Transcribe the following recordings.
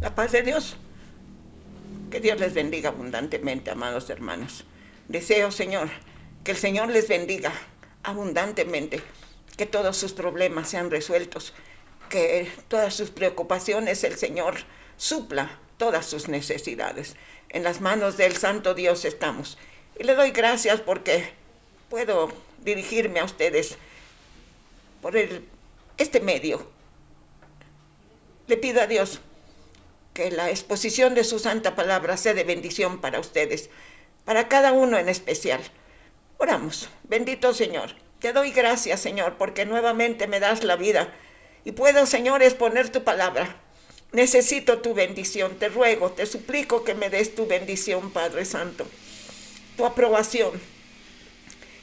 La paz de Dios. Que Dios les bendiga abundantemente, amados hermanos. Deseo, Señor, que el Señor les bendiga abundantemente, que todos sus problemas sean resueltos, que todas sus preocupaciones el Señor supla todas sus necesidades. En las manos del Santo Dios estamos. Y le doy gracias porque puedo dirigirme a ustedes por este medio. Le pido a Dios que la exposición de su santa palabra sea de bendición para ustedes, para cada uno en especial. Oramos. Bendito Señor, te doy gracias, Señor, porque nuevamente me das la vida y puedo, Señor, exponer tu palabra. Necesito tu bendición, te ruego, te suplico que me des tu bendición, Padre Santo, tu aprobación.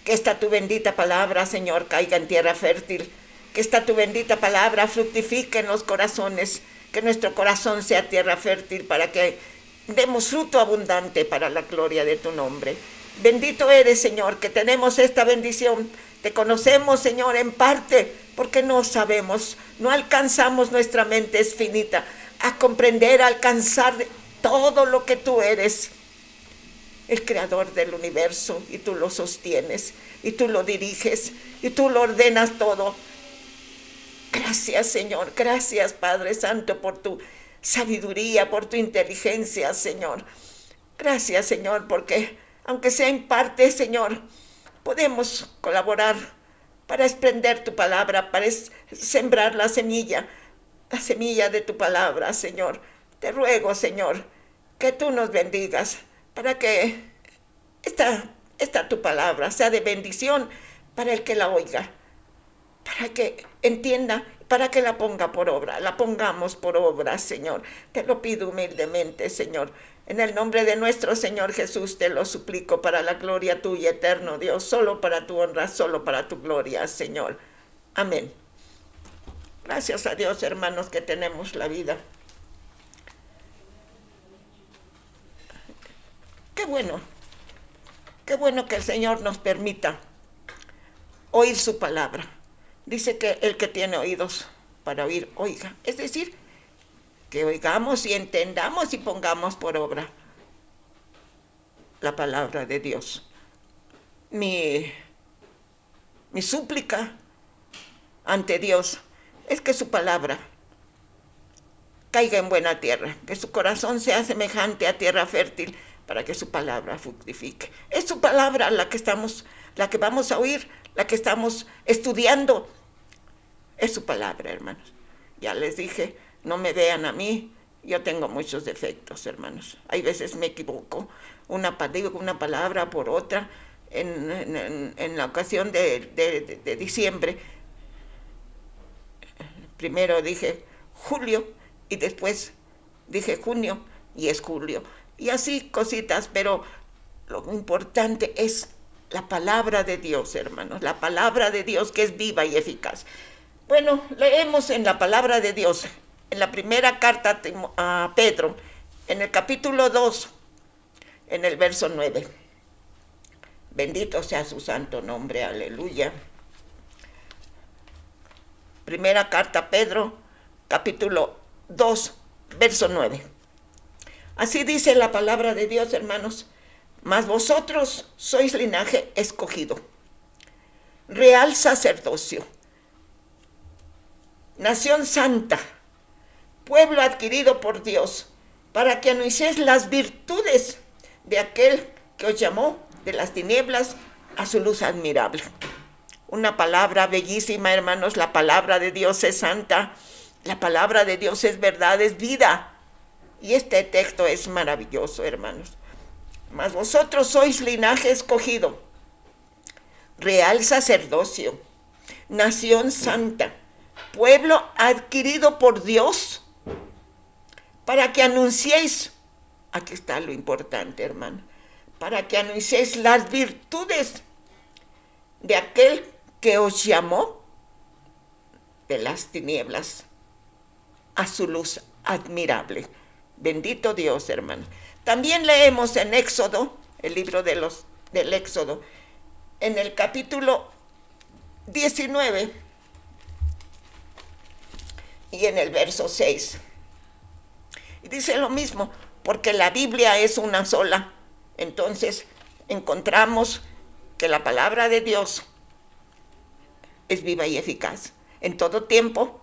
Que esta tu bendita palabra, Señor, caiga en tierra fértil, que esta tu bendita palabra fructifique en los corazones, que nuestro corazón sea tierra fértil para que demos fruto abundante para la gloria de tu nombre. Bendito eres, Señor, que tenemos esta bendición. Te conocemos, Señor, en parte, porque no sabemos, no alcanzamos, nuestra mente es finita, a comprender, a alcanzar todo lo que tú eres, el creador del universo, y tú lo sostienes, y tú lo diriges, y tú lo ordenas todo. Gracias, Señor, gracias, Padre Santo, por tu sabiduría, por tu inteligencia, Señor. Gracias, Señor, porque aunque sea en parte, Señor, podemos colaborar para extender tu palabra, para sembrar la semilla de tu palabra, Señor. Te ruego, Señor, que tú nos bendigas para que esta tu palabra sea de bendición para el que la oiga, para que entienda, para que la ponga por obra, la pongamos por obra, Señor. Te lo pido humildemente, Señor. En el nombre de nuestro Señor Jesús te lo suplico, para la gloria tuya, eterno Dios, solo para tu honra, solo para tu gloria, Señor. Amén. Gracias a Dios, hermanos, que tenemos la vida. Qué bueno que el Señor nos permita oír su palabra. Dice que el que tiene oídos para oír, oiga. Es decir, que oigamos y entendamos y pongamos por obra la palabra de Dios. Mi súplica ante Dios es que su palabra caiga en buena tierra, que su corazón sea semejante a tierra fértil, para que su palabra fructifique. Es su palabra la que vamos a oír, la que estamos estudiando. Es su palabra, hermanos. Ya les dije, no me vean a mí, yo tengo muchos defectos, hermanos. Hay veces me equivoco, digo una palabra por otra. En la ocasión de diciembre, primero dije julio y después dije junio y es julio. Y así cositas, pero lo importante es la palabra de Dios, hermanos, la palabra de Dios que es viva y eficaz. Bueno, leemos en la palabra de Dios, en la primera carta a Pedro, en el capítulo 2, en el verso 9. Bendito sea su santo nombre, aleluya. Primera carta a Pedro, capítulo 2, verso 9. Así dice la palabra de Dios, hermanos. Mas vosotros sois linaje escogido, real sacerdocio, nación santa, pueblo adquirido por Dios, para que anunciéis las virtudes de aquel que os llamó de las tinieblas a su luz admirable. Una palabra bellísima, hermanos. La palabra de Dios es santa, la palabra de Dios es verdad, es vida. Y este texto es maravilloso, hermanos. Mas vosotros sois linaje escogido, real sacerdocio, nación santa, pueblo adquirido por Dios, para que anunciéis, aquí está lo importante, hermano, para que anunciéis las virtudes de aquel que os llamó de las tinieblas a su luz admirable. Bendito Dios, hermano. También leemos en Éxodo, el libro del Éxodo, en el capítulo 19 y en el verso 6. Y dice lo mismo, porque la Biblia es una sola. Entonces encontramos que la palabra de Dios es viva y eficaz. En todo tiempo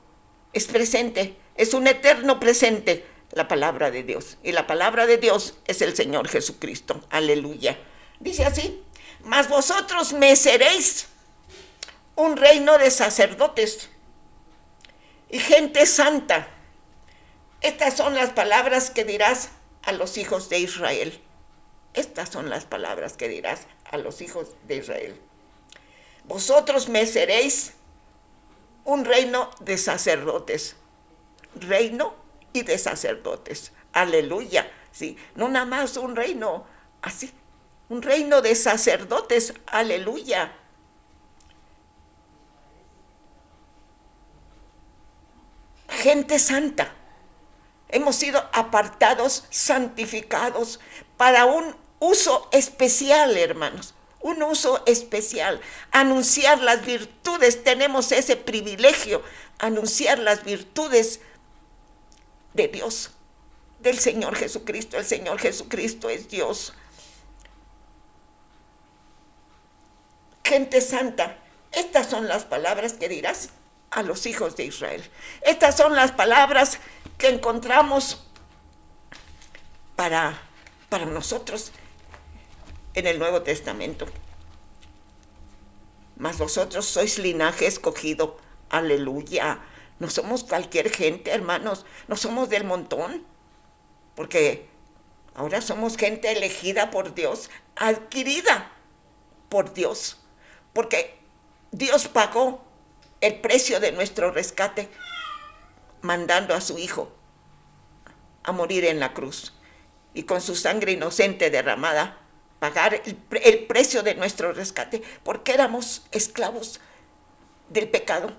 es presente, es un eterno presente la palabra de Dios. Y la palabra de Dios es el Señor Jesucristo. Aleluya. Dice así, mas vosotros me seréis un reino de sacerdotes y gente santa. Estas son las palabras que dirás a los hijos de Israel. Estas son las palabras que dirás a los hijos de Israel. Vosotros me seréis un reino de sacerdotes. Reino y de sacerdotes. Aleluya. Sí, no nada más un reino así, un reino de sacerdotes. Aleluya. Gente santa. Hemos sido apartados, santificados para un uso especial, hermanos. Un uso especial. Anunciar las virtudes. Tenemos ese privilegio. Anunciar las virtudes de Dios, del Señor Jesucristo. El Señor Jesucristo es Dios. Gente santa. Estas son las palabras que dirás a los hijos de Israel. Estas son las palabras que encontramos para nosotros en el Nuevo Testamento. Mas vosotros sois linaje escogido. Aleluya. No somos cualquier gente, hermanos. No somos del montón. Porque ahora somos gente elegida por Dios, adquirida por Dios. Porque Dios pagó el precio de nuestro rescate mandando a su Hijo a morir en la cruz y con su sangre inocente derramada pagar el precio de nuestro rescate, porque éramos esclavos del pecado,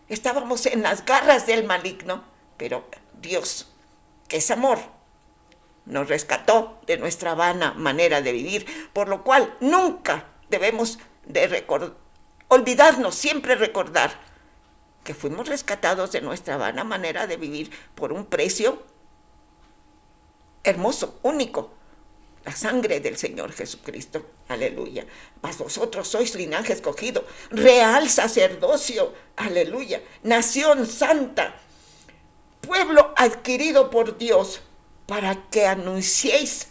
estábamos en las garras del maligno, pero Dios, que es amor, nos rescató de nuestra vana manera de vivir, por lo cual nunca debemos de olvidarnos, siempre recordar que fuimos rescatados de nuestra vana manera de vivir por un precio hermoso, único, la sangre del Señor Jesucristo. Aleluya. Mas vosotros sois linaje escogido, real sacerdocio, aleluya, nación santa, pueblo adquirido por Dios, para que anunciéis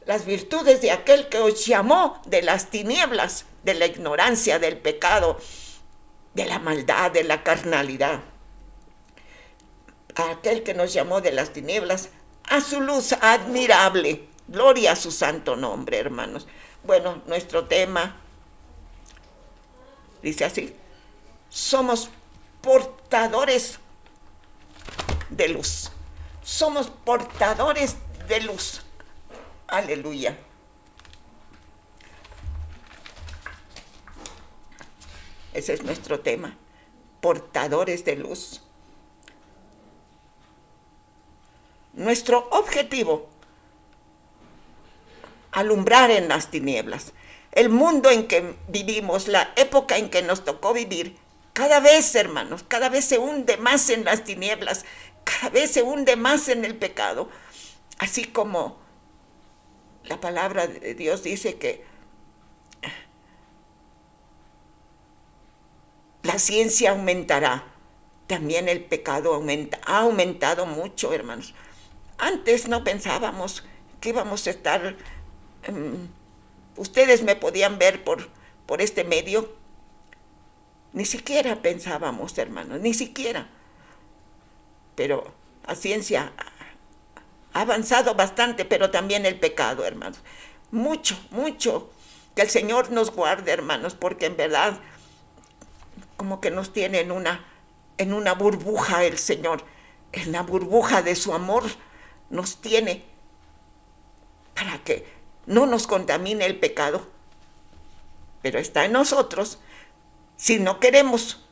las virtudes de aquel que os llamó de las tinieblas, de la ignorancia, del pecado, de la maldad, de la carnalidad. A aquel que nos llamó de las tinieblas a su luz admirable. Gloria a su santo nombre, hermanos. Bueno, nuestro tema dice así: somos portadores de luz. Somos portadores de luz. Aleluya. Ese es nuestro tema, portadores de luz. Nuestro objetivo, alumbrar en las tinieblas. El mundo en que vivimos, la época en que nos tocó vivir, cada vez, hermanos, cada vez se hunde más en las tinieblas, cada vez se hunde más en el pecado. Así como la palabra de Dios dice que la ciencia aumentará, también el pecado ha aumentado mucho, hermanos. Antes no pensábamos que íbamos a estar, ustedes me podían ver por este medio, ni siquiera pensábamos, hermanos, ni siquiera. Pero la ciencia ha avanzado bastante, pero también el pecado, hermanos. Mucho, mucho. Que el Señor nos guarde, hermanos, porque en verdad como que nos tiene en una burbuja el Señor, en la burbuja de su amor nos tiene para que no nos contamine el pecado. Pero está en nosotros. Si no queremos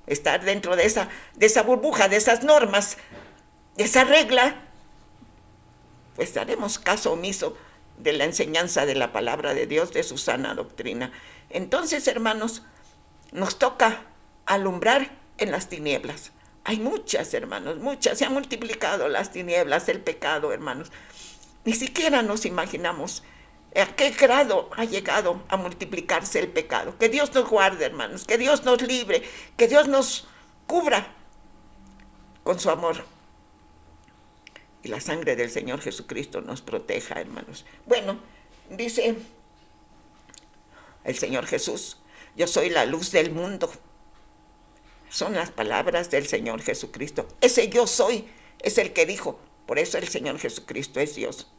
estar dentro de esa burbuja, de esas normas, de esa regla, pues haremos caso omiso de la enseñanza de la palabra de Dios, de su sana doctrina. Entonces, hermanos, nos toca alumbrar en las tinieblas, Hay muchas, hermanos, muchas. Se han multiplicado las tinieblas, el pecado, hermanos. Ni siquiera nos imaginamos a qué grado ha llegado a multiplicarse el pecado. Que Dios nos guarde, hermanos, que Dios nos libre, que Dios nos cubra con su amor. Y la sangre del Señor Jesucristo nos proteja, hermanos. Bueno, dice el Señor Jesús, yo soy la luz del mundo. Son las palabras del Señor Jesucristo. Ese yo soy es el que dijo. Por eso el Señor Jesucristo es Dios.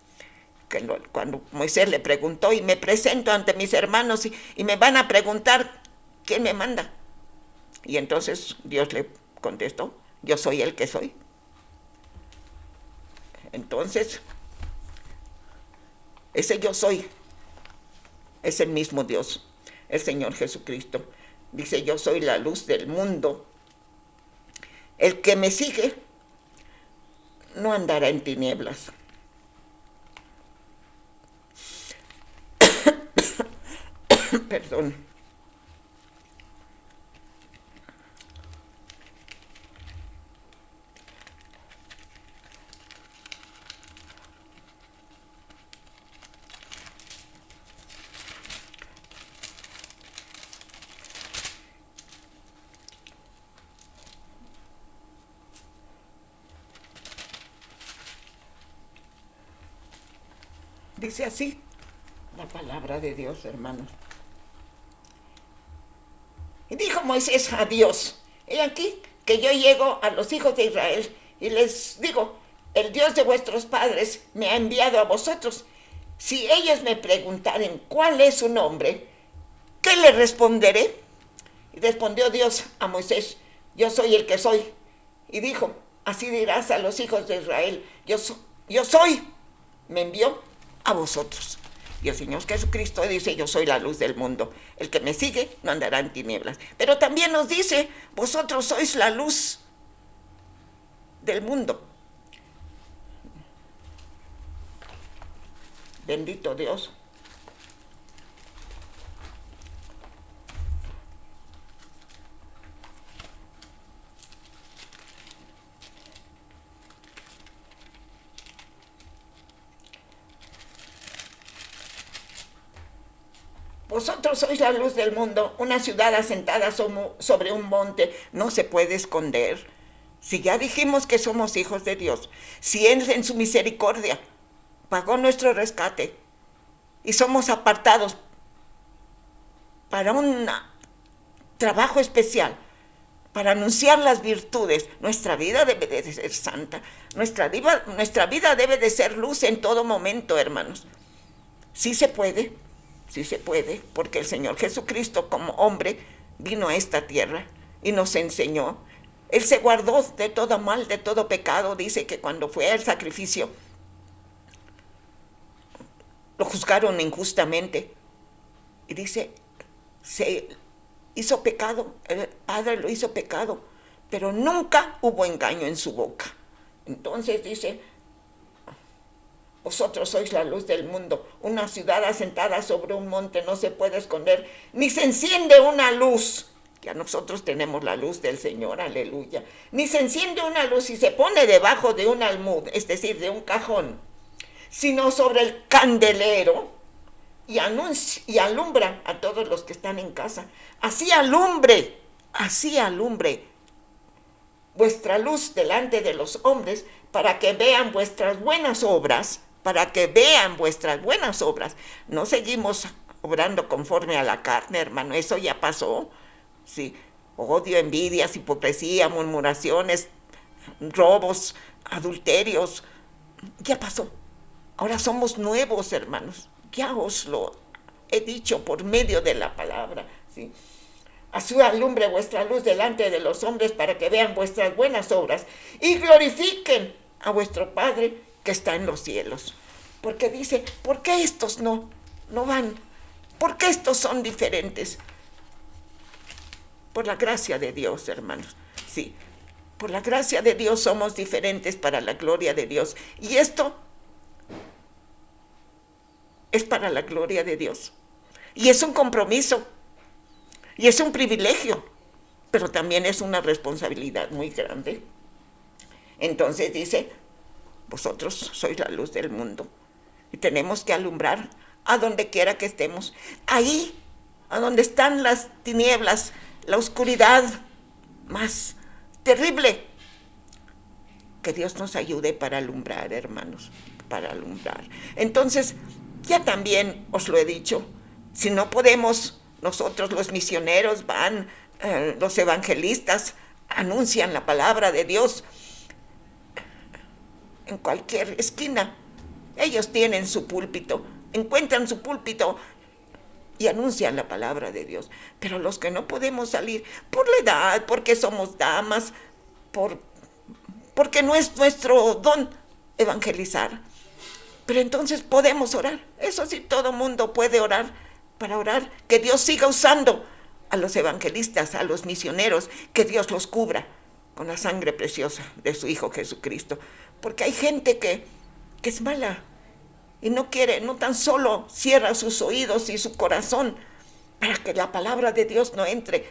Cuando Moisés le preguntó, y me presento ante mis hermanos y me van a preguntar, ¿quién me manda? Y entonces Dios le contestó, yo soy el que soy. Entonces, ese yo soy es el mismo Dios, el Señor Jesucristo. Dice, yo soy la luz del mundo. El que me sigue no andará en tinieblas. Perdón. Dice así la palabra de Dios, hermanos. Y dijo Moisés a Dios, he aquí que yo llego a los hijos de Israel y les digo, el Dios de vuestros padres me ha enviado a vosotros. Si ellos me preguntaren cuál es su nombre, ¿qué les responderé? Y respondió Dios a Moisés, yo soy el que soy. Y dijo, así dirás a los hijos de Israel, yo soy, me envió a vosotros. Y el Señor Jesucristo dice, yo soy la luz del mundo. El que me sigue no andará en tinieblas. Pero también nos dice, vosotros sois la luz del mundo. Bendito Dios. Vosotros sois la luz del mundo, una ciudad asentada sobre un monte, no se puede esconder. Si ya dijimos que somos hijos de Dios, si Él en su misericordia pagó nuestro rescate y somos apartados para un trabajo especial, para anunciar las virtudes, nuestra vida debe de ser santa, nuestra vida debe de ser luz en todo momento, hermanos. Sí se puede, porque el Señor Jesucristo como hombre vino a esta tierra y nos enseñó. Él se guardó de todo mal, de todo pecado. Dice que cuando fue al sacrificio, lo juzgaron injustamente. Y dice, se hizo pecado, el Padre lo hizo pecado, pero nunca hubo engaño en su boca. Entonces dice, vosotros sois la luz del mundo, una ciudad asentada sobre un monte no se puede esconder, ni se enciende una luz. Ya nosotros tenemos la luz del Señor, aleluya. Ni se enciende una luz y se pone debajo de un almud, es decir, de un cajón, sino sobre el candelero y alumbra a todos los que están en casa. Así alumbre vuestra luz delante de los hombres, para que vean vuestras buenas obras, No seguimos obrando conforme a la carne, hermano, eso ya pasó. Sí, odio, envidias, hipocresía, murmuraciones, robos, adulterios, ya pasó. Ahora somos nuevos, hermanos. Ya os lo he dicho por medio de la palabra, ¿sí? Así alumbre vuestra luz delante de los hombres para que vean vuestras buenas obras y glorifiquen a vuestro Padre que está en los cielos. Porque dice, ¿por qué estos no van? ¿Por qué estos son diferentes? Por la gracia de Dios, hermanos. Sí, por la gracia de Dios somos diferentes para la gloria de Dios. Y esto es para la gloria de Dios. Y es un compromiso. Y es un privilegio. pero también es una responsabilidad muy grande. Entonces dice, vosotros sois la luz del mundo y tenemos que alumbrar a donde quiera que estemos. Ahí, a donde están las tinieblas, la oscuridad más terrible. Que Dios nos ayude para alumbrar, hermanos, para alumbrar. Entonces, ya también os lo he dicho, si no podemos, nosotros los misioneros van, los evangelistas anuncian la palabra de Dios en cualquier esquina. Ellos tienen su púlpito, encuentran su púlpito y anuncian la palabra de Dios. Pero los que no podemos salir por la edad, porque somos damas, porque no es nuestro don evangelizar. Pero entonces podemos orar. Eso sí, todo mundo puede orar, para orar que Dios siga usando a los evangelistas, a los misioneros, que Dios los cubra con la sangre preciosa de su Hijo Jesucristo. Porque hay gente que es mala y no quiere, no tan solo cierra sus oídos y su corazón para que la palabra de Dios no entre,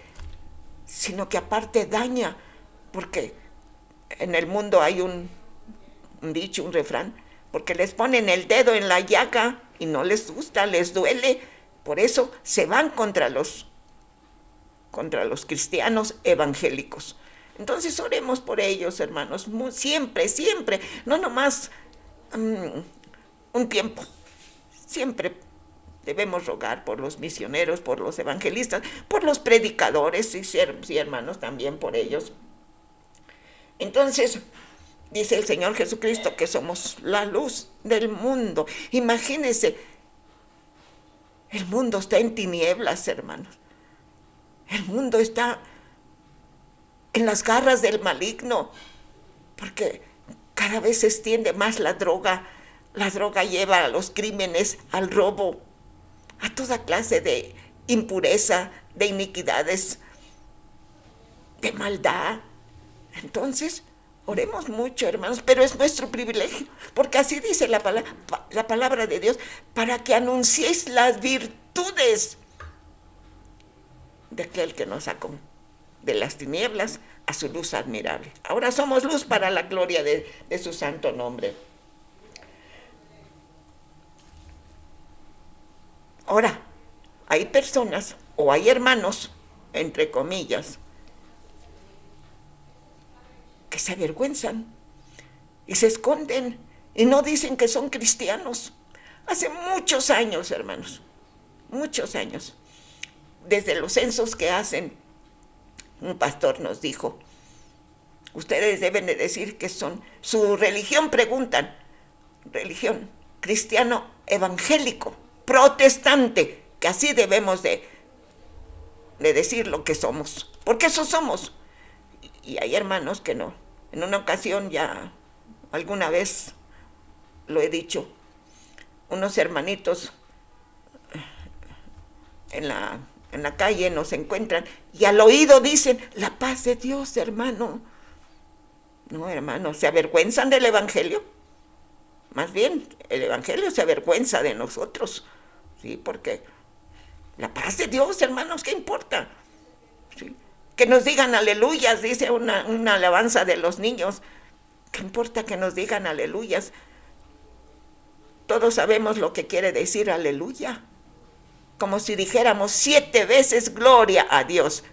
sino que aparte daña, porque en el mundo hay un dicho, un refrán, porque les ponen el dedo en la llaga y no les gusta, les duele, por eso se van contra los cristianos evangélicos. Entonces oremos por ellos, hermanos, siempre, siempre, no nomás un tiempo, siempre debemos rogar por los misioneros, por los evangelistas, por los predicadores, y hermanos, también por ellos. Entonces, dice el Señor Jesucristo que somos la luz del mundo. Imagínense, el mundo está en tinieblas, hermanos. El mundo está en las garras del maligno, porque cada vez se extiende más la droga. La droga lleva a los crímenes, al robo, a toda clase de impureza, de iniquidades, de maldad. Entonces, oremos mucho, hermanos, pero es nuestro privilegio, porque así dice la palabra de Dios, para que anunciéis las virtudes de aquel que nos sacó de las tinieblas a su luz admirable. Ahora somos luz para la gloria de su santo nombre. Ahora, hay personas o hay hermanos, entre comillas, que se avergüenzan y se esconden y no dicen que son cristianos. Hace muchos años, hermanos, muchos años, desde los censos que hacen, un pastor nos dijo, ustedes deben de decir que son, su religión preguntan, religión cristiano evangélico, protestante, que así debemos de decir lo que somos, porque eso somos. Y hay hermanos que no. En una ocasión, ya alguna vez lo he dicho, unos hermanitos en la calle nos encuentran y al oído dicen, la paz de Dios, hermano. No, hermano, se avergüenzan del evangelio. Más bien, el evangelio se avergüenza de nosotros, ¿sí? Porque la paz de Dios, hermanos, ¿qué importa? ¿Sí? Que nos digan aleluyas, dice una alabanza de los niños. ¿Qué importa que nos digan aleluyas? Todos sabemos lo que quiere decir aleluya. Como si dijéramos 7 veces gloria a Dios.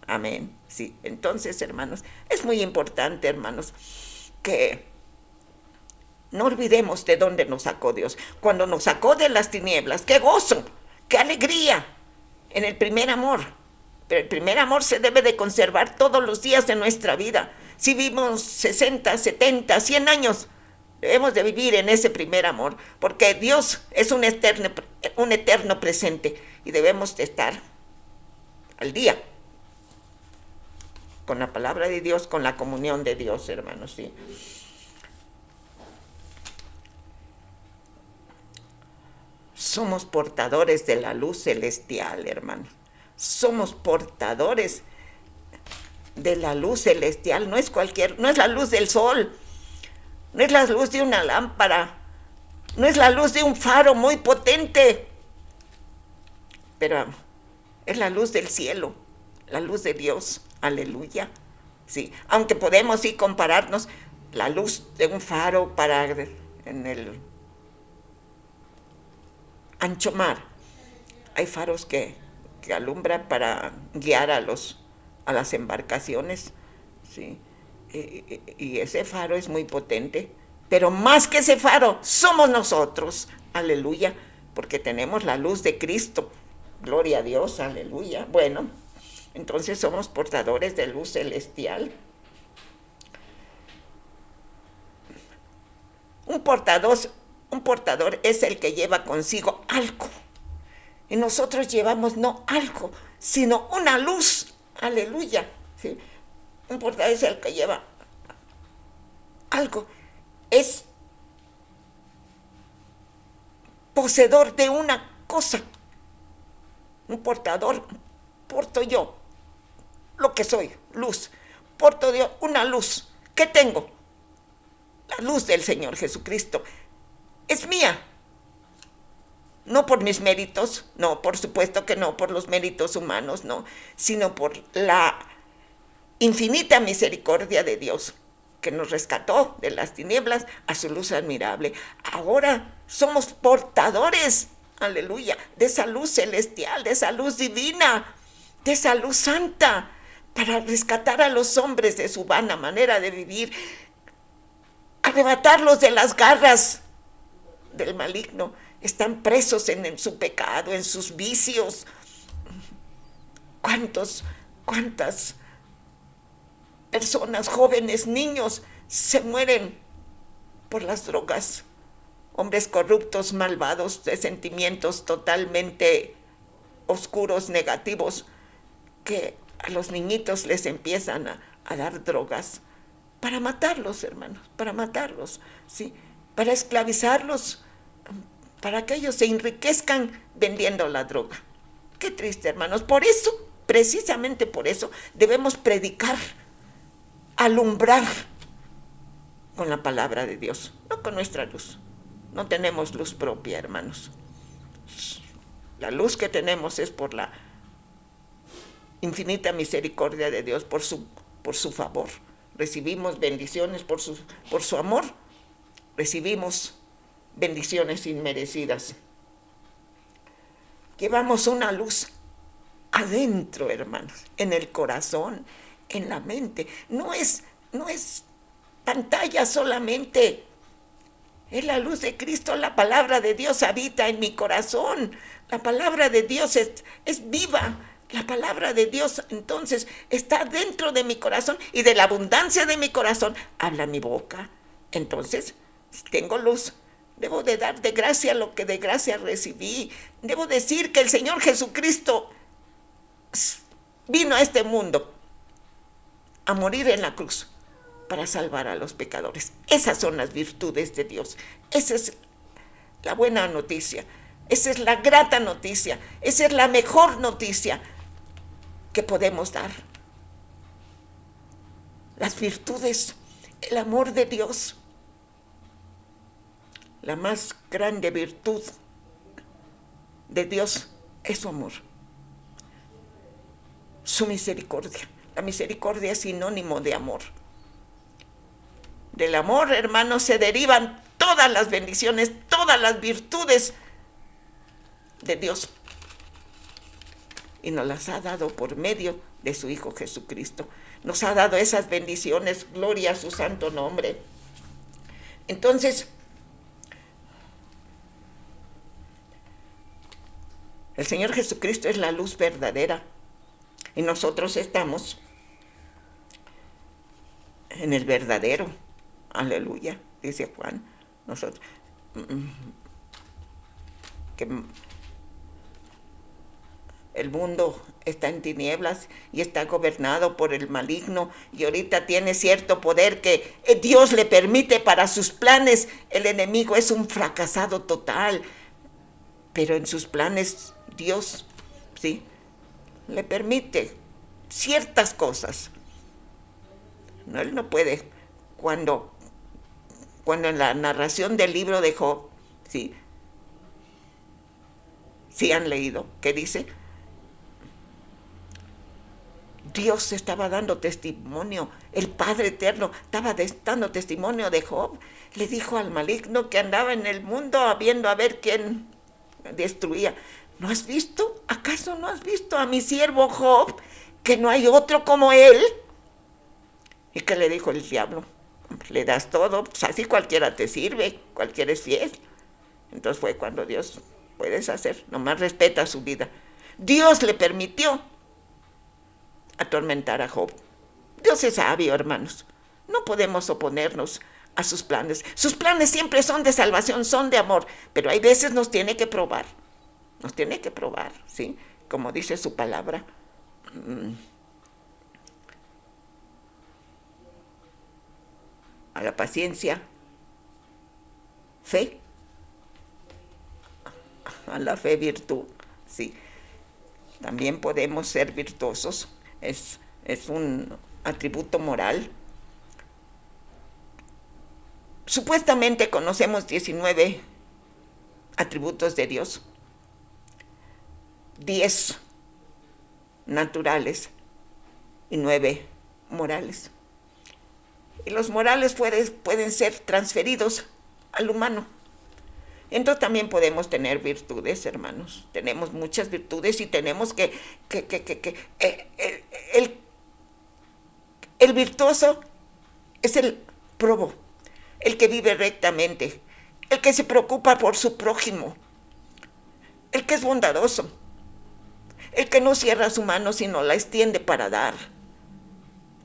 Amén. Sí, entonces, hermanos, es muy importante, hermanos, que no olvidemos de dónde nos sacó Dios. Cuando nos sacó de las tinieblas, qué gozo, qué alegría en el primer amor. Pero el primer amor se debe de conservar todos los días de nuestra vida. Si vivimos 60, 70, 100 años, debemos de vivir en ese primer amor, porque Dios es un eterno presente y debemos de estar al día con la palabra de Dios, con la comunión de Dios, hermanos, ¿sí? Somos portadores de la luz celestial, hermanos. Somos portadores de la luz celestial. No es la luz del sol, no es la luz de una lámpara, no es la luz de un faro muy potente, pero es la luz del cielo, la luz de Dios. Aleluya. Sí, aunque podemos sí compararnos la luz de un faro para en el ancho mar. Hay faros que alumbran para guiar a las embarcaciones, ¿sí? Y ese faro es muy potente, pero más que ese faro somos nosotros, aleluya, porque tenemos la luz de Cristo, gloria a Dios, aleluya. Bueno, entonces somos portadores de luz celestial. Un portador, un portador es el que lleva consigo algo. Y nosotros llevamos no algo, sino una luz. Aleluya. ¿Sí? Un portador es el que lleva algo. Es poseedor de una cosa. Un portador, porto yo lo que soy, luz. Porto yo una luz. ¿Qué tengo? La luz del Señor Jesucristo. Es mía. No por mis méritos, no, por supuesto que no, por los méritos humanos, no, sino por la infinita misericordia de Dios, que nos rescató de las tinieblas a su luz admirable. Ahora somos portadores, aleluya, de esa luz celestial, de esa luz divina, de esa luz santa, para rescatar a los hombres de su vana manera de vivir, arrebatarlos de las garras del maligno. Están presos en su pecado, en sus vicios. ¿Cuántas personas, jóvenes, niños, se mueren por las drogas? Hombres corruptos, malvados, de sentimientos totalmente oscuros, negativos, que a los niñitos les empiezan a dar drogas para matarlos, hermanos, para matarlos, ¿sí? Para esclavizarlos, para que ellos se enriquezcan vendiendo la droga. Qué triste, hermanos. Por eso, precisamente por eso, debemos predicar, alumbrar con la palabra de Dios, no con nuestra luz. No tenemos luz propia, hermanos. La luz que tenemos es por la infinita misericordia de Dios, por su favor. Recibimos bendiciones por su amor. Recibimos bendiciones inmerecidas. Llevamos una luz adentro, hermanos, en el corazón, en la mente. No es pantalla solamente. Es la luz de Cristo, la palabra de Dios habita en mi corazón. La palabra de Dios es viva. La palabra de Dios entonces está dentro de mi corazón y de la abundancia de mi corazón habla mi boca. Entonces, tengo luz. Debo de dar de gracia lo que de gracia recibí. Debo decir que el Señor Jesucristo vino a este mundo a morir en la cruz para salvar a los pecadores. Esas son las virtudes de Dios. Esa es la buena noticia. Esa es la grata noticia. Esa es la mejor noticia que podemos dar. Las virtudes, el amor de Dios. La más grande virtud de Dios es su amor, su misericordia. La misericordia es sinónimo de amor. Del amor, hermanos, se derivan todas las bendiciones, todas las virtudes de Dios. Y nos las ha dado por medio de su Hijo Jesucristo. Nos ha dado esas bendiciones, gloria a su santo nombre. Entonces, el Señor Jesucristo es la luz verdadera y nosotros estamos en el verdadero. Aleluya, dice Juan. Nosotros que el mundo está en tinieblas y está gobernado por el maligno y ahorita tiene cierto poder que Dios le permite para sus planes. El enemigo es un fracasado total, pero en sus planes Dios, ¿sí?, le permite ciertas cosas. No, él no puede. Cuando en la narración del libro de Job, ¿sí?, ¿sí han leído? ¿Qué dice? Dios estaba dando testimonio, el Padre Eterno estaba dando testimonio de Job. Le dijo al maligno que andaba en el mundo viendo a ver quién destruía. ¿No has visto? ¿Acaso no has visto a mi siervo Job, que no hay otro como él? ¿Y qué le dijo el diablo? Le das todo, pues así cualquiera te sirve, cualquiera es fiel. Entonces fue cuando Dios, puedes hacer, nomás respeta su vida. Dios le permitió atormentar a Job. Dios es sabio, hermanos. No podemos oponernos a sus planes. Sus planes siempre son de salvación, son de amor, pero hay veces nos tiene que probar. Nos tiene que probar, ¿sí? Como dice su palabra. A la paciencia, fe, a la fe virtud, sí. También podemos ser virtuosos, es un atributo moral. Supuestamente conocemos 19 atributos de Dios, 10 naturales y 9 morales. Y los morales pueden ser transferidos al humano. Entonces también podemos tener virtudes, hermanos. Tenemos muchas virtudes y tenemos el virtuoso es el probo, el que vive rectamente, el que se preocupa por su prójimo, el que es bondadoso, el que no cierra su mano sino la extiende para dar.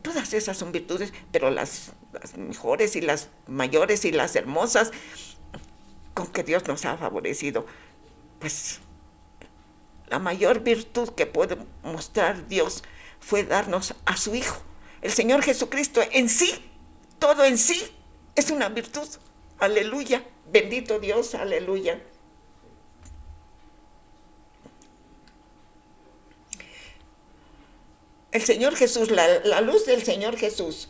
Todas esas son virtudes, pero las mejores y las mayores y las hermosas con que Dios nos ha favorecido, pues la mayor virtud que puede mostrar Dios fue darnos a su Hijo. El Señor Jesucristo en sí, todo en sí, es una virtud. Aleluya, bendito Dios, aleluya. El Señor Jesús, la luz del Señor Jesús,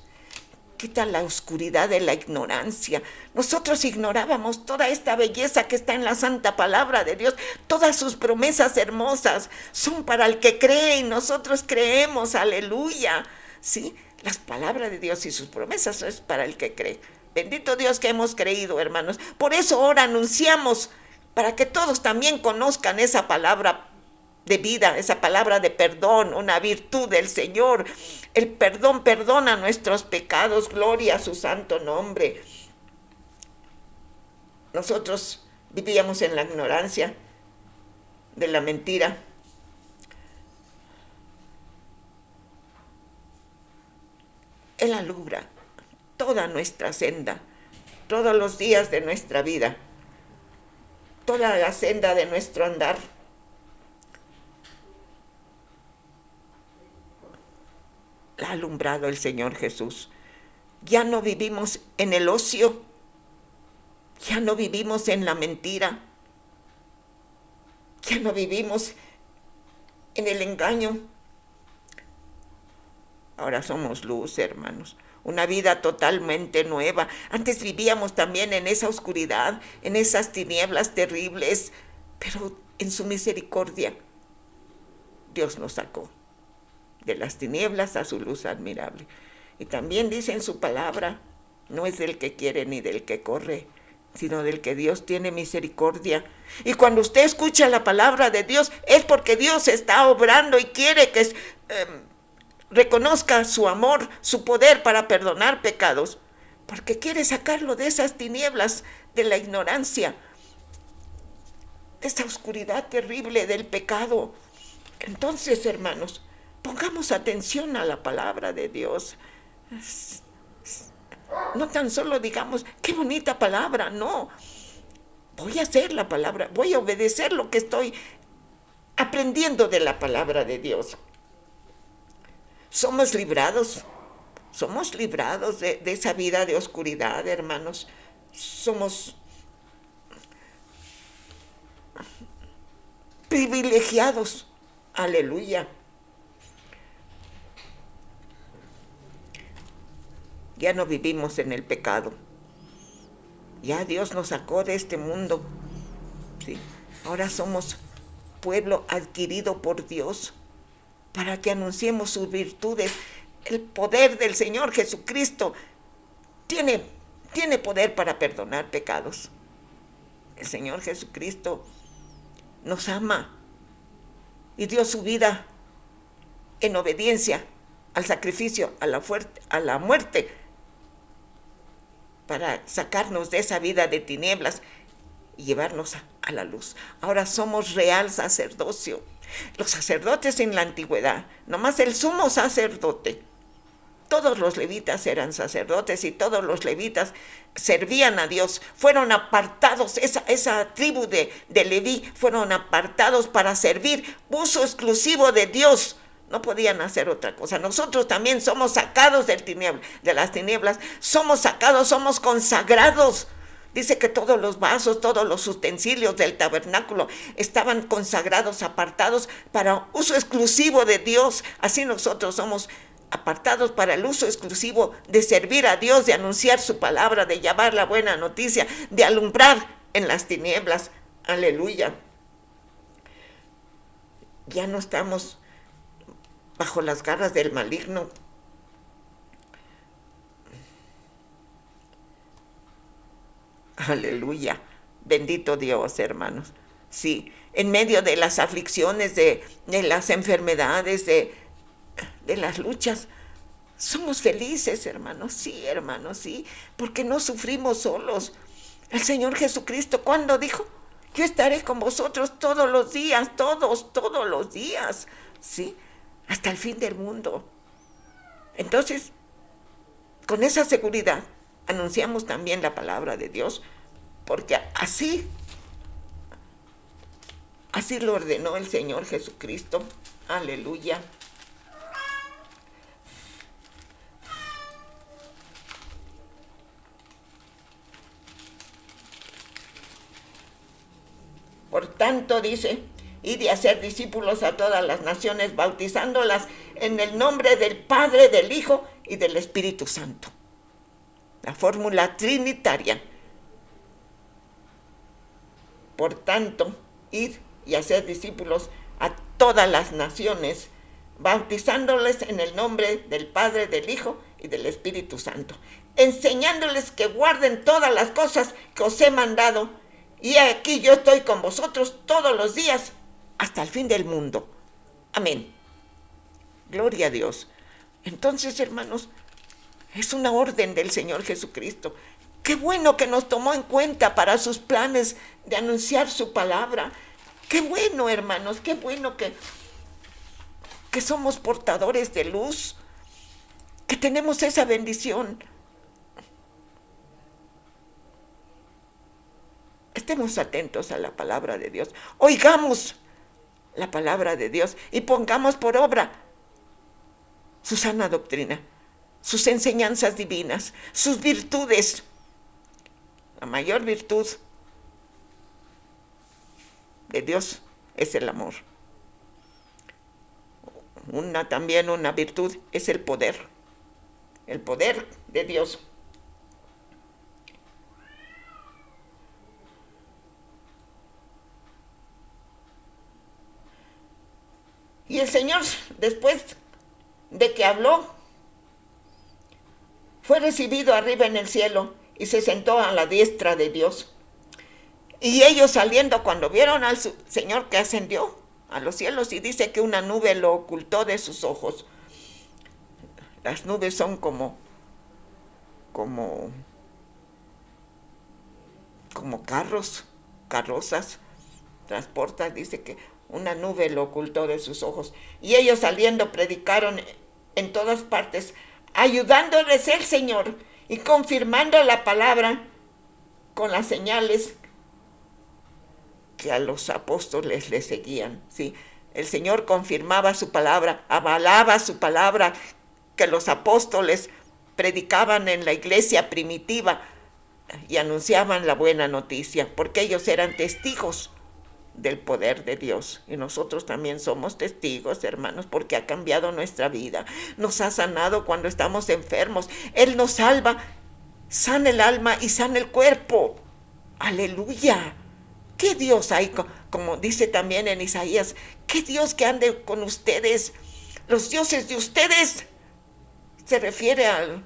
quita la oscuridad de la ignorancia. Nosotros ignorábamos toda esta belleza que está en la santa palabra de Dios. Todas sus promesas hermosas son para el que cree y nosotros creemos, aleluya. ¿Sí? Las palabras de Dios y sus promesas es para el que cree. Bendito Dios que hemos creído, hermanos. Por eso ahora anunciamos, para que todos también conozcan esa palabra de vida, esa palabra de perdón, una virtud del Señor. El perdón perdona nuestros pecados, gloria a su santo nombre. Nosotros vivíamos en la ignorancia de la mentira. Él alumbra toda nuestra senda, todos los días de nuestra vida, toda la senda de nuestro andar. La ha alumbrado el Señor Jesús. Ya no vivimos en el ocio, ya no vivimos en la mentira, ya no vivimos en el engaño. Ahora somos luz, hermanos, una vida totalmente nueva. Antes vivíamos también en esa oscuridad, en esas tinieblas terribles, pero en su misericordia Dios nos sacó de las tinieblas a su luz admirable. Y también dice en su palabra, no es del que quiere ni del que corre, sino del que Dios tiene misericordia. Y cuando usted escucha la palabra de Dios, es porque Dios está obrando y quiere que reconozca su amor, su poder para perdonar pecados, porque quiere sacarlo de esas tinieblas, de la ignorancia, de esa oscuridad terrible del pecado. Entonces, hermanos, pongamos atención a la palabra de Dios. No tan solo digamos, qué bonita palabra, no. Voy a hacer la palabra, voy a obedecer lo que estoy aprendiendo de la palabra de Dios. Somos librados de esa vida de oscuridad, hermanos. Somos privilegiados, aleluya. Ya no vivimos en el pecado. Ya Dios nos sacó de este mundo. ¿Sí? Ahora somos pueblo adquirido por Dios. para que anunciemos sus virtudes. El poder del Señor Jesucristo tiene poder para perdonar pecados. El Señor Jesucristo nos ama y dio su vida en obediencia al sacrificio, a la muerte, para sacarnos de esa vida de tinieblas y llevarnos a la luz. Ahora somos real sacerdocio. Los sacerdotes en la antigüedad, nomás el sumo sacerdote. Todos los levitas eran sacerdotes y todos los levitas servían a Dios. Fueron apartados, esa tribu de Leví fueron apartados para servir, uso exclusivo de Dios. No podían hacer otra cosa. Nosotros también somos sacados de las tinieblas, somos sacados, somos consagrados. Dice que todos los vasos, todos los utensilios del tabernáculo estaban consagrados, apartados para uso exclusivo de Dios. Así nosotros somos apartados para el uso exclusivo de servir a Dios, de anunciar su palabra, de llevar la buena noticia, de alumbrar en las tinieblas. Aleluya. Ya no estamos bajo las garras del maligno. Aleluya. Bendito Dios, hermanos. Sí, en medio de las aflicciones, de las enfermedades, de las luchas, somos felices, hermanos. Sí, hermanos, sí, porque no sufrimos solos. El Señor Jesucristo, ¿cuándo dijo? Yo estaré con vosotros todos los días, todos los días, ¿sí? Hasta el fin del mundo. Entonces, con esa seguridad, anunciamos también la palabra de Dios, porque así lo ordenó el Señor Jesucristo. Aleluya. Por tanto, dice, id y hacer discípulos a todas las naciones, bautizándolas en el nombre del Padre, del Hijo y del Espíritu Santo. La fórmula trinitaria. Por tanto, id y hacer discípulos a todas las naciones, bautizándoles en el nombre del Padre, del Hijo y del Espíritu Santo, enseñándoles que guarden todas las cosas que os he mandado. Y aquí yo estoy con vosotros todos los días hasta el fin del mundo. Amén. Gloria a Dios. Entonces, hermanos, es una orden del Señor Jesucristo. Qué bueno que nos tomó en cuenta para sus planes de anunciar su palabra. Qué bueno, hermanos, qué bueno que somos portadores de luz, que tenemos esa bendición. Estemos atentos a la palabra de Dios. Oigamos la palabra de Dios y pongamos por obra su sana doctrina, sus enseñanzas divinas, sus virtudes. La mayor virtud de Dios es el amor. También una virtud es el poder de Dios. Y el Señor, después de que habló, fue recibido arriba en el cielo y se sentó a la diestra de Dios. Y ellos saliendo, cuando vieron al Señor que ascendió a los cielos, y dice que una nube lo ocultó de sus ojos. Las nubes son como carrozas, transportas, dice que una nube lo ocultó de sus ojos. Y ellos saliendo predicaron en todas partes, ayudándoles el Señor y confirmando la palabra con las señales que a los apóstoles les seguían. ¿Sí? El Señor confirmaba su palabra, avalaba su palabra que los apóstoles predicaban en la iglesia primitiva y anunciaban la buena noticia, porque ellos eran testigos del poder de Dios. Y nosotros también somos testigos, hermanos, porque ha cambiado nuestra vida. Nos ha sanado cuando estamos enfermos. Él nos salva, sana el alma y sana el cuerpo. Aleluya. ¿Qué Dios hay? Como dice también en Isaías, ¿qué Dios que ande con ustedes? Los dioses de ustedes se refiere al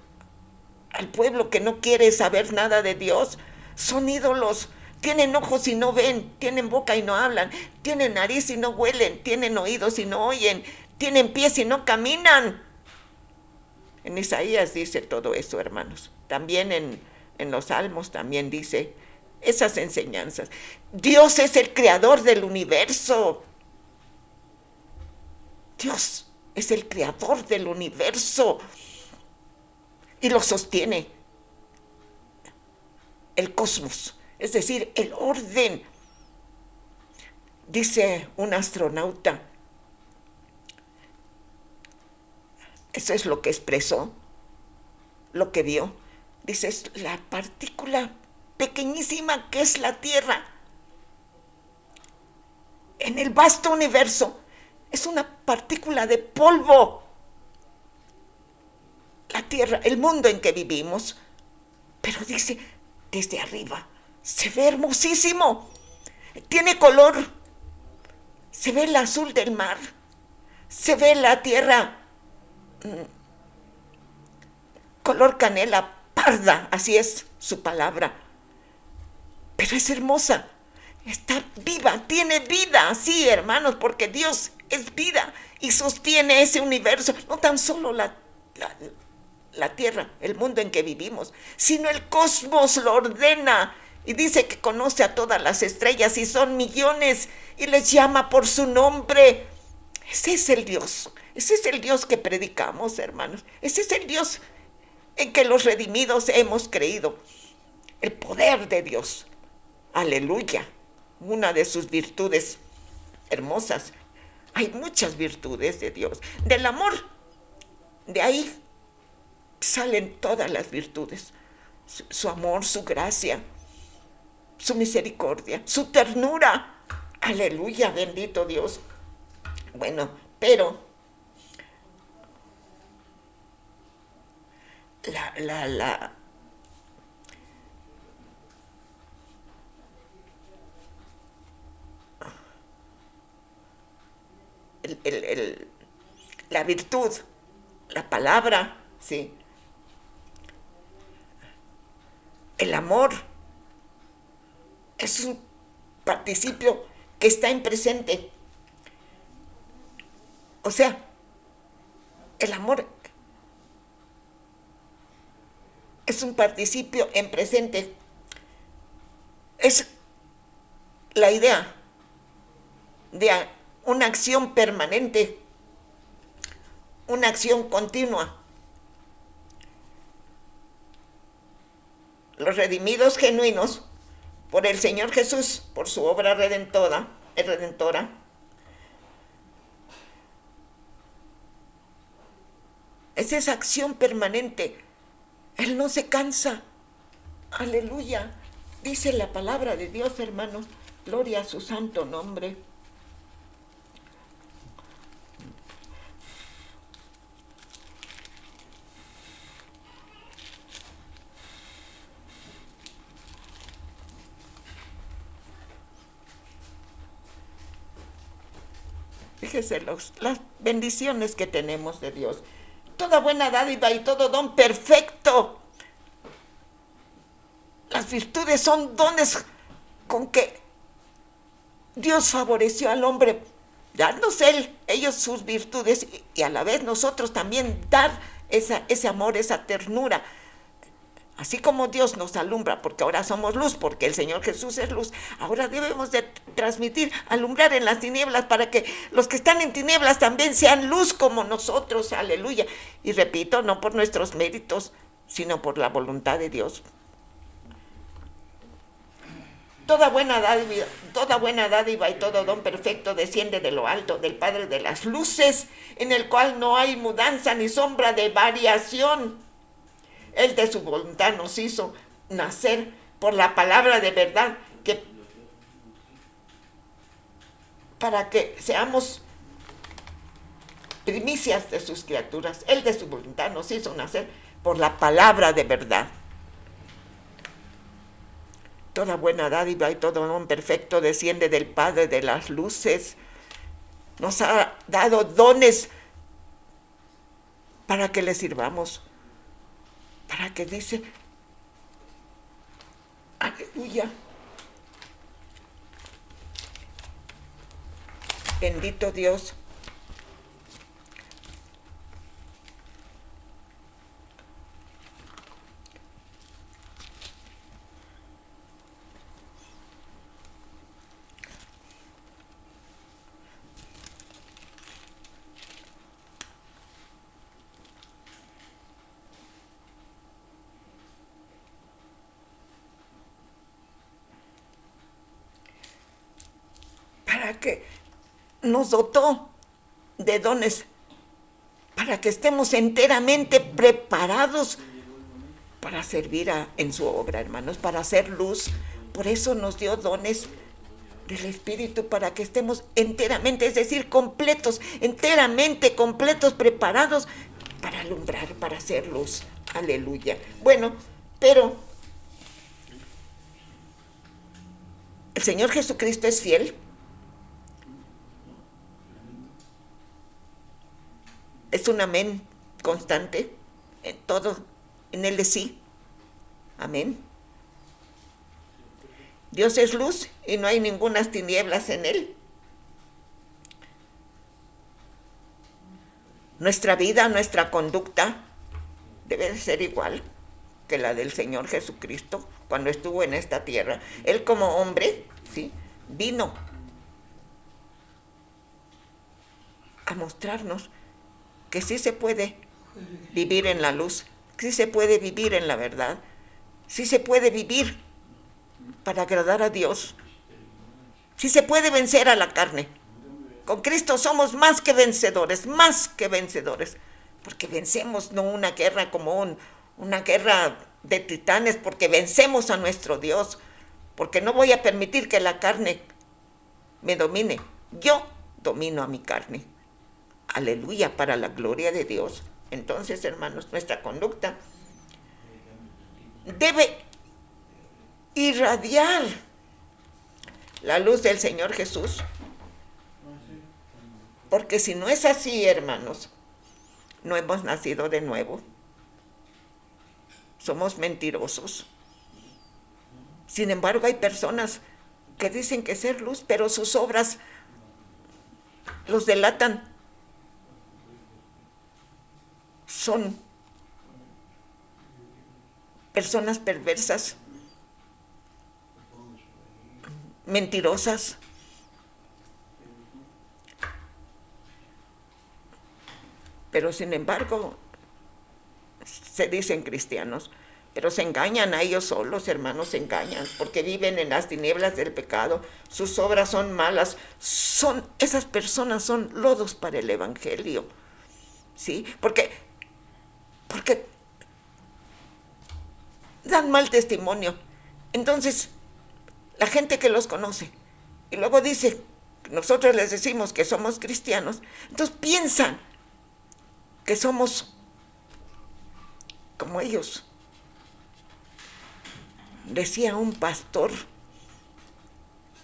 pueblo que no quiere saber nada de Dios. Son ídolos. Tienen ojos y no ven, tienen boca y no hablan, tienen nariz y no huelen, tienen oídos y no oyen, tienen pies y no caminan. En Isaías dice todo eso, hermanos. También en los Salmos también dice esas enseñanzas. Dios es el creador del universo. Dios es el creador del universo y lo sostiene el cosmos, es decir, el orden. Dice un astronauta, eso es lo que expresó, lo que vio. Dice, es la partícula pequeñísima que es la Tierra en el vasto universo. Es una partícula de polvo. La Tierra, el mundo en que vivimos. Pero dice, desde arriba, se ve hermosísimo. Tiene color. Se ve el azul del mar. Se ve la Tierra color canela parda, así es su palabra. Pero es hermosa. Está viva, tiene vida, sí, hermanos, porque Dios es vida y sostiene ese universo, no tan solo la Tierra, el mundo en que vivimos, sino el cosmos lo ordena y dice que conoce a todas las estrellas y son millones y les llama por su nombre. Ese es el Dios que predicamos, hermanos. Ese es el Dios en que los redimidos hemos creído. El poder de Dios. Aleluya. Una de sus virtudes hermosas. Hay muchas virtudes de Dios. Del amor, de ahí salen todas las virtudes. Su amor, su gracia, su misericordia, su ternura. Aleluya, bendito Dios. Bueno, pero la virtud, la palabra, sí, el amor es un participio que está en presente. O sea, el amor es un participio en presente. Es la idea de una acción permanente, una acción continua. Los redimidos genuinos por el Señor Jesús, por su obra redentora, es esa acción permanente. Él no se cansa. Aleluya. Dice la palabra de Dios, hermanos. Gloria a su santo nombre. Fíjese las bendiciones que tenemos de Dios. Toda buena dádiva y todo don perfecto. Las virtudes son dones con que Dios favoreció al hombre, darnos ellos sus virtudes y a la vez nosotros también dar ese amor, esa ternura. Así como Dios nos alumbra, porque ahora somos luz, porque el Señor Jesús es luz, ahora debemos de transmitir, alumbrar en las tinieblas para que los que están en tinieblas también sean luz como nosotros, aleluya. Y repito, no por nuestros méritos, sino por la voluntad de Dios. Toda buena dádiva y todo don perfecto desciende de lo alto, del Padre de las luces, en el cual no hay mudanza ni sombra de variación. Él de su voluntad nos hizo nacer por la palabra de verdad, para que seamos primicias de sus criaturas. Él de su voluntad nos hizo nacer por la palabra de verdad. Toda buena dádiva y todo don perfecto desciende del Padre de las luces. Nos ha dado dones para que le sirvamos, para que dice, aleluya, bendito Dios. Para que nos dotó de dones, para que estemos enteramente preparados para servir en su obra, hermanos, para hacer luz. Por eso nos dio dones del Espíritu, para que estemos enteramente, es decir, completos, enteramente completos, preparados para alumbrar, para hacer luz. Aleluya. Bueno, pero el Señor Jesucristo es fiel. Es un amén constante en todo, en Él de sí. Amén. Dios es luz y no hay ninguna tinieblas en Él. Nuestra vida, nuestra conducta debe ser igual que la del Señor Jesucristo cuando estuvo en esta tierra. Él como hombre, ¿sí?, vino a mostrarnos que sí se puede vivir en la luz, que sí se puede vivir en la verdad, sí se puede vivir para agradar a Dios, sí se puede vencer a la carne. Con Cristo somos más que vencedores, porque vencemos no una guerra como una guerra de titanes, porque vencemos a nuestro Dios, porque no voy a permitir que la carne me domine. Yo domino a mi carne. Aleluya, para la gloria de Dios. Entonces, hermanos, nuestra conducta debe irradiar la luz del Señor Jesús. Porque si no es así, hermanos, no hemos nacido de nuevo. Somos mentirosos. Sin embargo, hay personas que dicen que ser luz, pero sus obras los delatan. Son personas perversas, mentirosas. Pero sin embargo, se dicen cristianos, pero se engañan a ellos solos, hermanos, se engañan, porque viven en las tinieblas del pecado, sus obras son malas, esas personas son lodos para el evangelio, ¿sí? Porque dan mal testimonio. Entonces, la gente que los conoce, y luego dice, nosotros les decimos que somos cristianos, entonces piensan que somos como ellos. Decía un pastor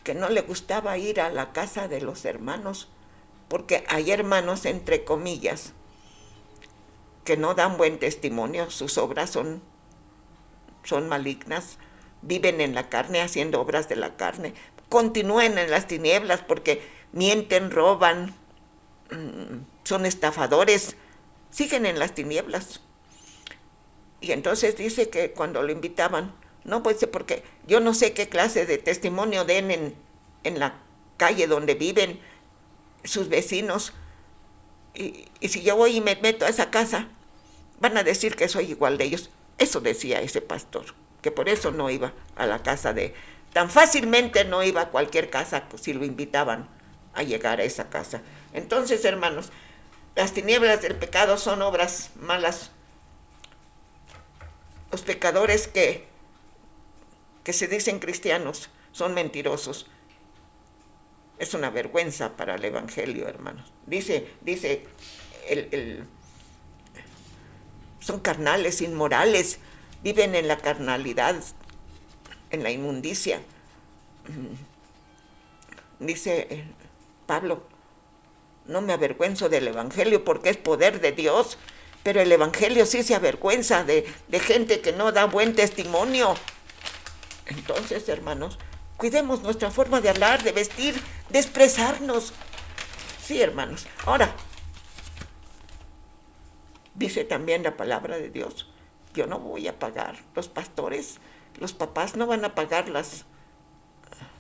que no le gustaba ir a la casa de los hermanos, porque hay hermanos, entre comillas, que no dan buen testimonio, sus obras son malignas, viven en la carne haciendo obras de la carne, continúen en las tinieblas porque mienten, roban, son estafadores, siguen en las tinieblas. Y entonces dice que cuando lo invitaban, no, pues porque yo no sé qué clase de testimonio den en la calle donde viven sus vecinos, y si yo voy y me meto a esa casa, van a decir que soy igual de ellos. Eso decía ese pastor, que por eso no iba a la casa tan fácilmente no iba a cualquier casa, pues, si lo invitaban a llegar a esa casa. Entonces, hermanos, las tinieblas del pecado son obras malas. Los pecadores que se dicen cristianos son mentirosos. Es una vergüenza para el evangelio, hermanos. Dice son carnales, inmorales, viven en la carnalidad, en la inmundicia. Dice Pablo, no me avergüenzo del evangelio porque es poder de Dios Pero el evangelio sí se avergüenza de gente que no da buen testimonio. Entonces, hermanos, cuidemos nuestra forma de hablar, de vestir, de expresarnos. Sí, hermanos. Ahora, dice también la palabra de Dios, yo no voy a pagar. Los pastores, los papás no van a pagar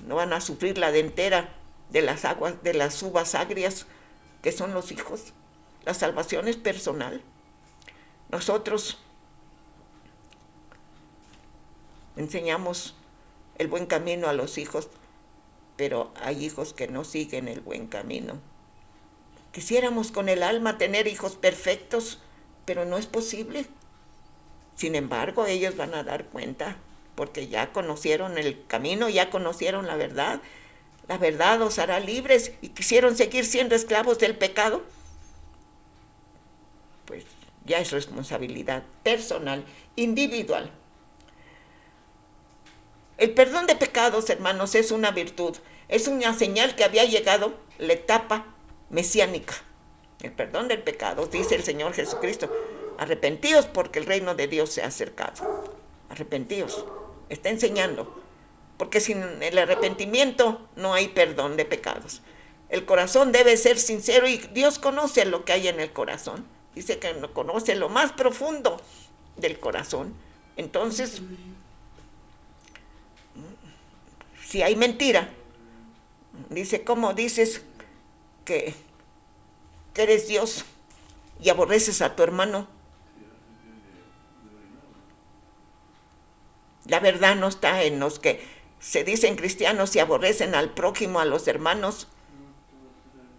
no van a sufrir la dentera de las aguas, de las uvas agrias que son los hijos. La salvación es personal. Nosotros enseñamos el buen camino a los hijos, pero hay hijos que no siguen el buen camino. Quisiéramos con el alma tener hijos perfectos, pero no es posible. Sin embargo, ellos van a dar cuenta, porque ya conocieron el camino, ya conocieron la verdad. La verdad os hará libres y quisieron seguir siendo esclavos del pecado. Pues ya es responsabilidad personal, individual. El perdón de pecados, hermanos, es una virtud. Es una señal que había llegado la etapa mesiánica. El perdón del pecado, dice el Señor Jesucristo. Arrepentíos porque el reino de Dios se ha acercado. Arrepentíos. Está enseñando. Porque sin el arrepentimiento no hay perdón de pecados. El corazón debe ser sincero y Dios conoce lo que hay en el corazón. Dice que conoce lo más profundo del corazón. Entonces, si hay mentira, dice, ¿cómo dices que eres Dios y aborreces a tu hermano? La verdad no está en los que se dicen cristianos y aborrecen al prójimo, a los hermanos,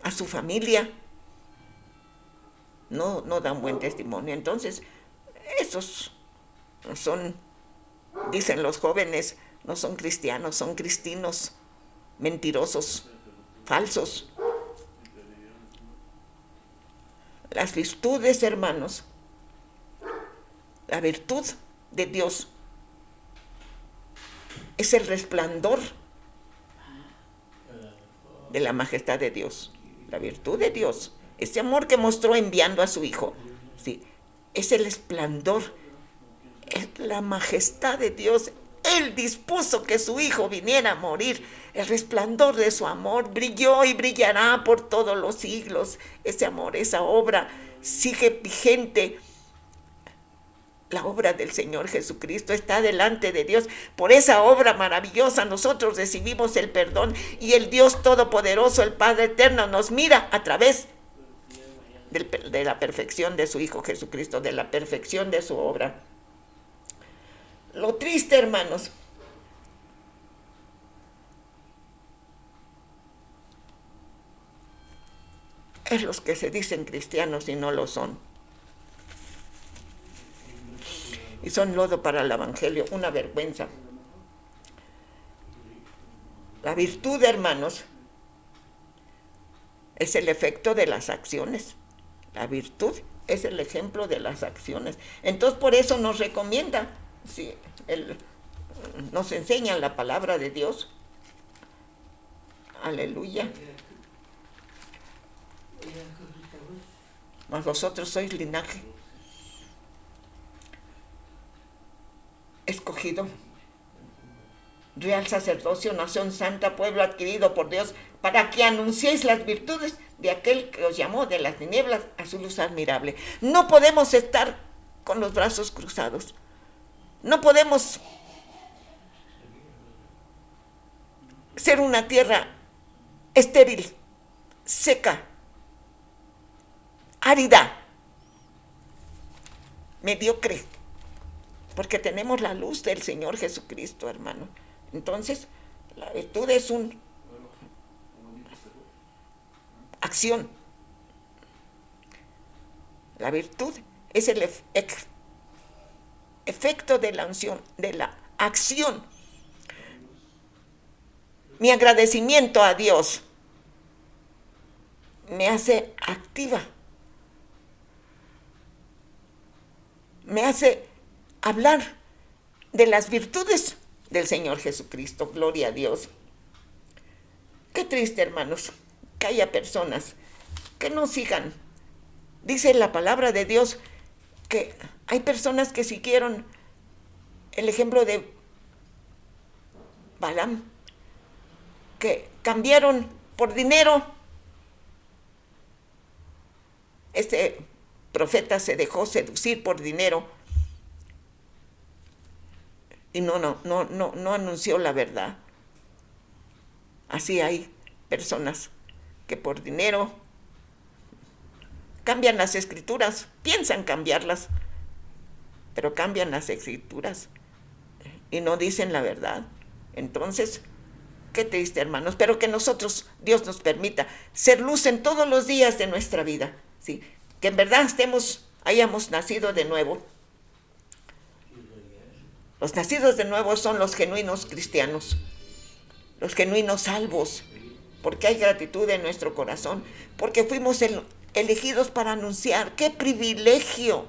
a su familia. No dan buen testimonio. Entonces, esos son, dicen los jóvenes, no son cristianos, son cristinos, mentirosos, falsos. Las virtudes, hermanos, la virtud de Dios es el resplandor de la majestad de Dios. La virtud de Dios, ese amor que mostró enviando a su Hijo, sí, es el esplendor, es la majestad de Dios. Él dispuso que su Hijo viniera a morir. El resplandor de su amor brilló y brillará por todos los siglos. Ese amor, esa obra sigue vigente. La obra del Señor Jesucristo está delante de Dios. Por esa obra maravillosa nosotros recibimos el perdón y el Dios Todopoderoso, el Padre Eterno, nos mira a través de la perfección de su Hijo Jesucristo, de la perfección de su obra. Lo triste, hermanos, es los que se dicen cristianos y no lo son. Y son lodo para el evangelio, una vergüenza. La virtud, hermanos, es el efecto de las acciones. La virtud es el ejemplo de las acciones. Entonces, por eso nos recomienda, sí, nos enseña la palabra de Dios. Aleluya. Mas vosotros sois linaje escogido, real sacerdocio, nación santa, pueblo adquirido por Dios, para que anunciéis las virtudes de aquel que os llamó de las tinieblas a su luz admirable. No podemos estar con los brazos cruzados. No podemos ser una tierra estéril, seca, árida, mediocre, porque tenemos la luz del Señor Jesucristo, hermano. Entonces, la virtud es una acción. La virtud es el efecto de la acción. Mi agradecimiento a Dios me hace activa, me hace hablar de las virtudes del Señor Jesucristo. Gloria a Dios. Qué triste, hermanos, que haya personas que no sigan. Dice la palabra de Dios que hay personas que siguieron el ejemplo de Balaam, que cambiaron por dinero. Este profeta se dejó seducir por dinero y no anunció la verdad. Así hay personas que por dinero cambian las escrituras, piensan cambiarlas, pero cambian las escrituras y no dicen la verdad. Entonces, qué triste, hermanos, pero que nosotros, Dios nos permita ser luz en todos los días de nuestra vida, ¿sí? Que en verdad hayamos nacido de nuevo. Los nacidos de nuevo son los genuinos cristianos, los genuinos salvos, porque hay gratitud en nuestro corazón, porque fuimos elegidos para anunciar. ¡Qué privilegio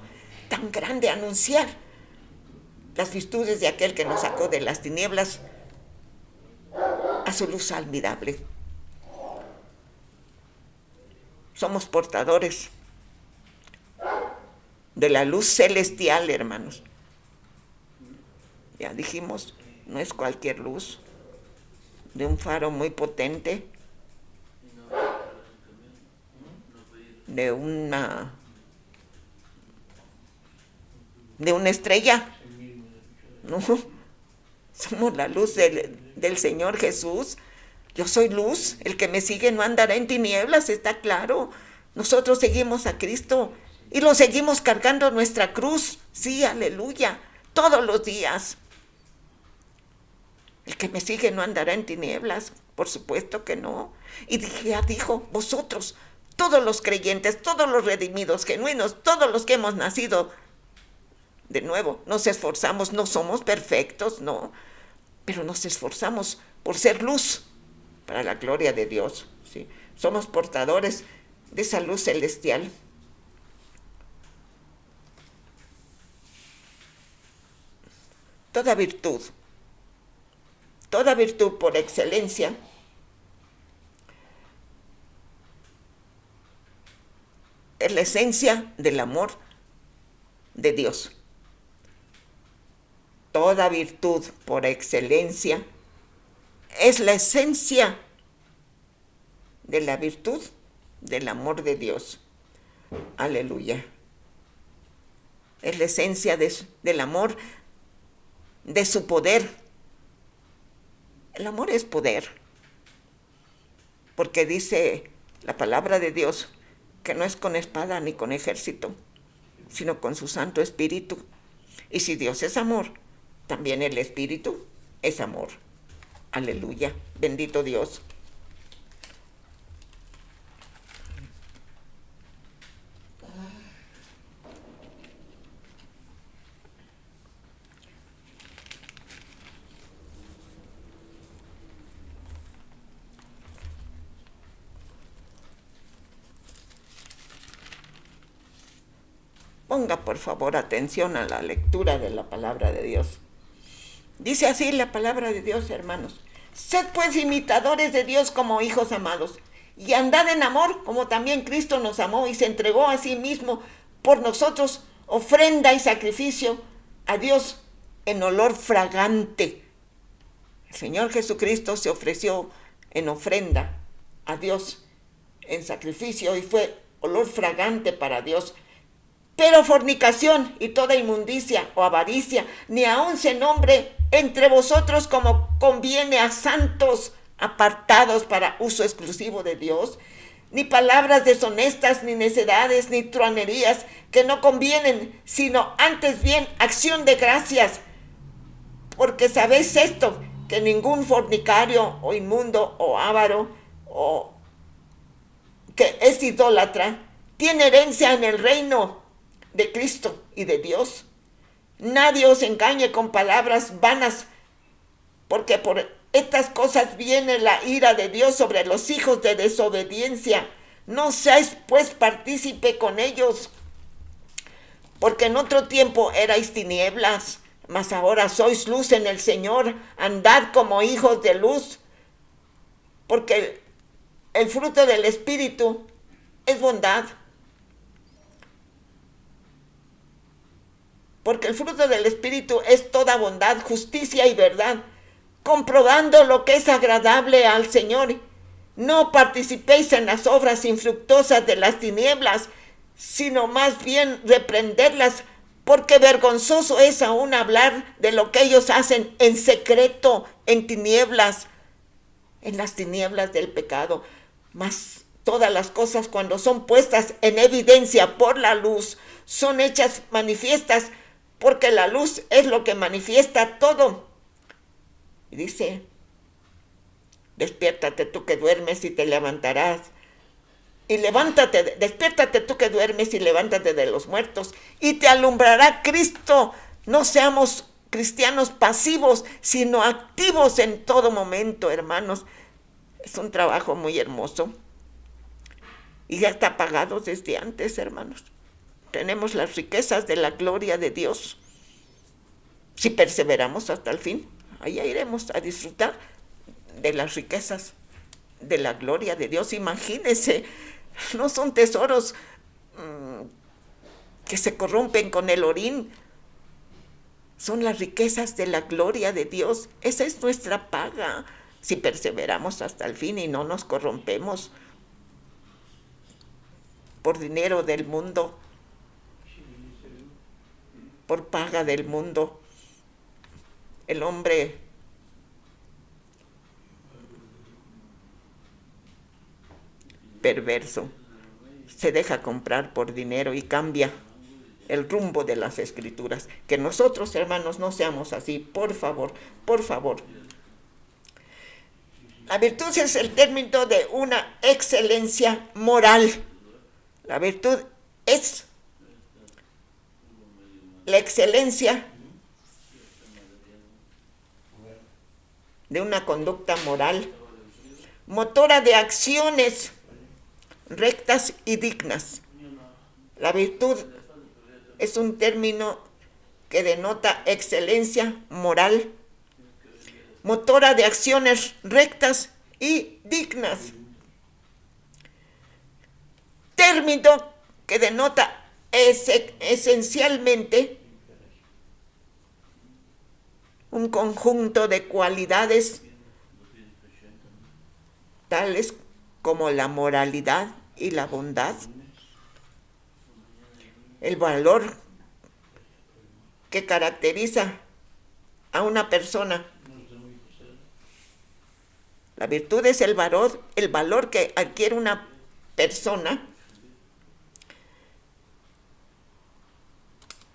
tan grande anunciar las virtudes de aquel que nos sacó de las tinieblas a su luz admirable! Somos portadores de la luz celestial, hermanos. Ya dijimos, no es cualquier luz, de un faro muy potente, de una estrella. No, somos la luz del Señor Jesús. Yo soy luz, el que me sigue no andará en tinieblas, está claro. Nosotros seguimos a Cristo y lo seguimos cargando nuestra cruz, sí, aleluya, todos los días. El que me sigue no andará en tinieblas, por supuesto que no. Y ya dijo, vosotros, todos los creyentes, todos los redimidos, genuinos, todos los que hemos nacido de nuevo, nos esforzamos, no somos perfectos, no, pero nos esforzamos por ser luz para la gloria de Dios, ¿sí? Somos portadores de esa luz celestial. Toda virtud por excelencia es la esencia del amor de Dios. Toda virtud por excelencia es la esencia de la virtud del amor de Dios. Aleluya. Es la esencia del amor, de su poder. El amor es poder, porque dice la palabra de Dios que no es con espada ni con ejército, sino con su Santo Espíritu. Y si Dios es amor, también el Espíritu es amor. Aleluya, bendito Dios. Ponga por favor atención a la lectura de la palabra de Dios. Dice así la palabra de Dios, hermanos. Sed pues imitadores de Dios como hijos amados, y andad en amor como también Cristo nos amó y se entregó a sí mismo por nosotros, ofrenda y sacrificio a Dios en olor fragante. El Señor Jesucristo se ofreció en ofrenda a Dios, en sacrificio, y fue olor fragante para Dios. Pero fornicación y toda inmundicia o avaricia, ni aun se nombre entre vosotros como conviene a santos apartados para uso exclusivo de Dios, ni palabras deshonestas, ni necedades, ni truanerías que no convienen, sino antes bien acción de gracias. Porque sabéis esto, que ningún fornicario o inmundo o avaro o que es idólatra tiene herencia en el reino de Cristo y de Dios. Nadie os engañe con palabras vanas, porque por estas cosas viene la ira de Dios sobre los hijos de desobediencia. No seáis pues partícipe con ellos, porque en otro tiempo erais tinieblas, mas ahora sois luz en el Señor. Andad como hijos de luz, porque el fruto del Espíritu es bondad, porque el fruto del Espíritu es toda bondad, justicia y verdad, comprobando lo que es agradable al Señor. No participéis en las obras infructuosas de las tinieblas, sino más bien reprenderlas, porque vergonzoso es aún hablar de lo que ellos hacen en secreto, en tinieblas, en las tinieblas del pecado. Mas todas las cosas, cuando son puestas en evidencia por la luz, son hechas manifiestas, porque la luz es lo que manifiesta todo. Y dice: despiértate tú que duermes y te levantarás. Y levántate, despiértate tú que duermes y levántate de los muertos, y te alumbrará Cristo. No seamos cristianos pasivos, sino activos en todo momento, hermanos. Es un trabajo muy hermoso. Y ya está pagado desde antes, hermanos. Tenemos las riquezas de la gloria de Dios. Si perseveramos hasta el fin, allá iremos a disfrutar de las riquezas de la gloria de Dios. Imagínense, no son tesoros que se corrompen con el orín. Son las riquezas de la gloria de Dios. Esa es nuestra paga, si perseveramos hasta el fin y no nos corrompemos por dinero del mundo, por paga del mundo. El hombre perverso se deja comprar por dinero y cambia el rumbo de las Escrituras. Que nosotros, hermanos, no seamos así, por favor, por favor. La virtud es el término de una excelencia moral. La virtud es la excelencia de una conducta moral, motora de acciones rectas y dignas. La virtud es un término que denota excelencia moral, motora de acciones rectas y dignas. Término que denota esencialmente un conjunto de cualidades tales como la moralidad y la bondad, el valor que caracteriza a una persona. La virtud es el valor que adquiere una persona,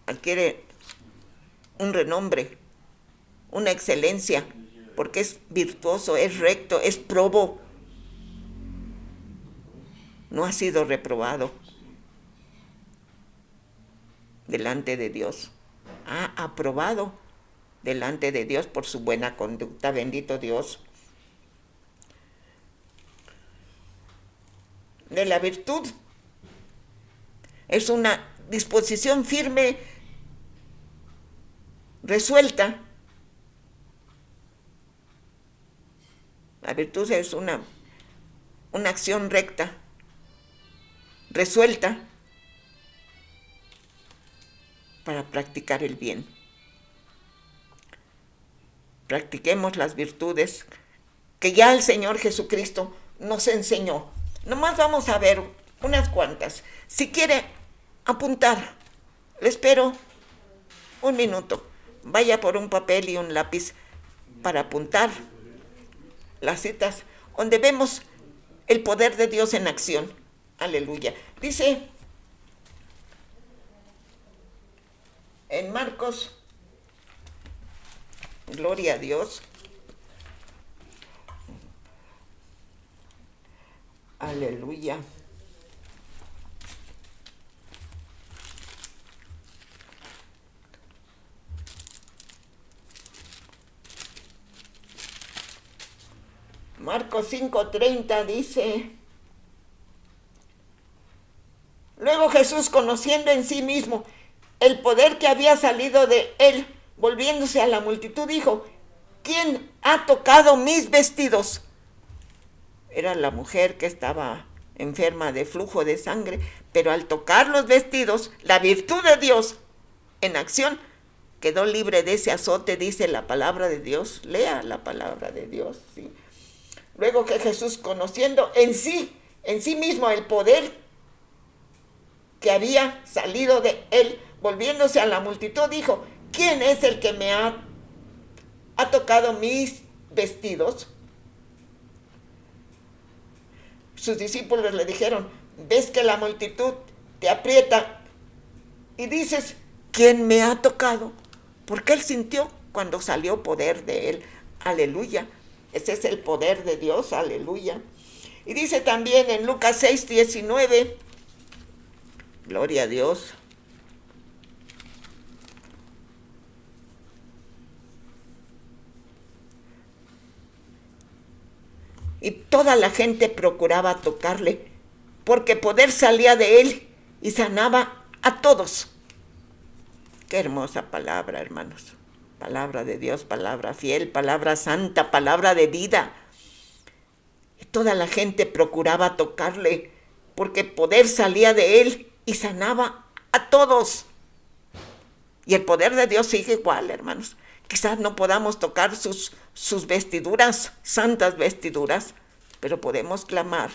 adquiere un renombre, una excelencia, porque es virtuoso, es recto, es probo. No ha sido reprobado delante de Dios. Ha aprobado delante de Dios por su buena conducta. Bendito Dios. De la virtud es una disposición firme, resuelta. La virtud es una acción recta, resuelta para practicar el bien. Practiquemos las virtudes que ya el Señor Jesucristo nos enseñó. Nomás vamos a ver unas cuantas. Si quiere apuntar, le espero un minuto. Vaya por un papel y un lápiz para apuntar las citas donde vemos el poder de Dios en acción. Aleluya. Dice en Marcos, gloria a Dios. Aleluya. Marcos 5:30 dice: luego Jesús, conociendo en sí mismo el poder que había salido de él, volviéndose a la multitud, dijo: ¿quién ha tocado mis vestidos? Era la mujer que estaba enferma de flujo de sangre, pero al tocar los vestidos, la virtud de Dios en acción, quedó libre de ese azote, dice la palabra de Dios. Lea la palabra de Dios, ¿sí? Luego que Jesús, conociendo en sí mismo el poder que había salido de él, volviéndose a la multitud, dijo: ¿quién es el que me ha tocado mis vestidos? Sus discípulos le dijeron: ¿ves que la multitud te aprieta y dices: ¿quién me ha tocado? Porque él sintió cuando salió poder de él. Aleluya. Ese es el poder de Dios. Aleluya. Y dice también en Lucas 6:19, gloria a Dios. Y toda la gente procuraba tocarle, porque poder salía de él y sanaba a todos. Qué hermosa palabra, hermanos. Palabra de Dios, palabra fiel, palabra santa, palabra de vida. Y toda la gente procuraba tocarle, porque poder salía de él y sanaba a todos. Y el poder de Dios sigue igual, hermanos. Quizás no podamos tocar sus vestiduras, santas vestiduras, pero podemos clamar.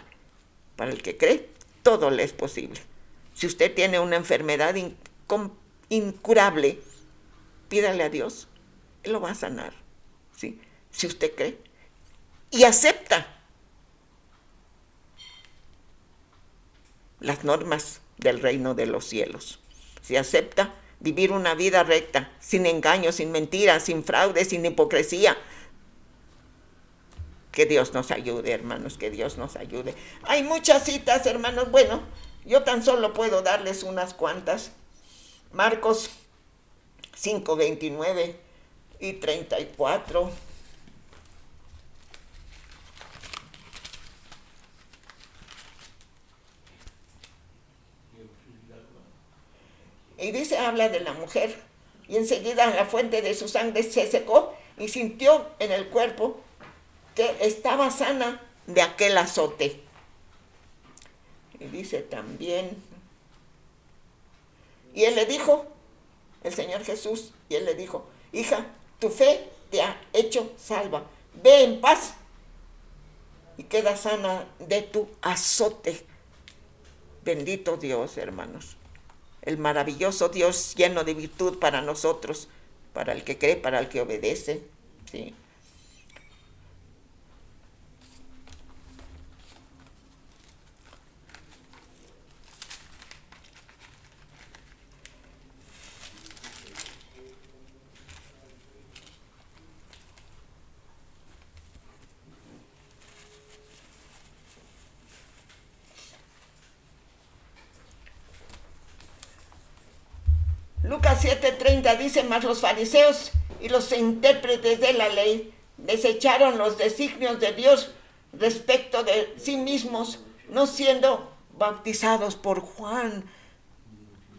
Para el que cree, todo le es posible. Si usted tiene una enfermedad incurable, pídale a Dios, Él lo va a sanar, ¿sí? Si usted cree y acepta las normas del reino de los cielos, si acepta vivir una vida recta, sin engaños, sin mentiras, sin fraude, sin hipocresía. Que Dios nos ayude, hermanos, que Dios nos ayude. Hay muchas citas, hermanos. Bueno, yo tan solo puedo darles unas cuantas. Marcos 5:29 y 34. Y dice, habla de la mujer. Y enseguida la fuente de su sangre se secó y sintió en el cuerpo que estaba sana de aquel azote. Y dice también, y él le dijo, el Señor Jesús, y él le dijo: hija, tu fe te ha hecho salva, ve en paz y queda sana de tu azote. Bendito Dios, hermanos, el maravilloso Dios lleno de virtud para nosotros, para el que cree, para el que obedece, ¿sí? Lucas 7:30 dice: mas los fariseos y los intérpretes de la ley desecharon los designios de Dios respecto de sí mismos, no siendo bautizados por Juan.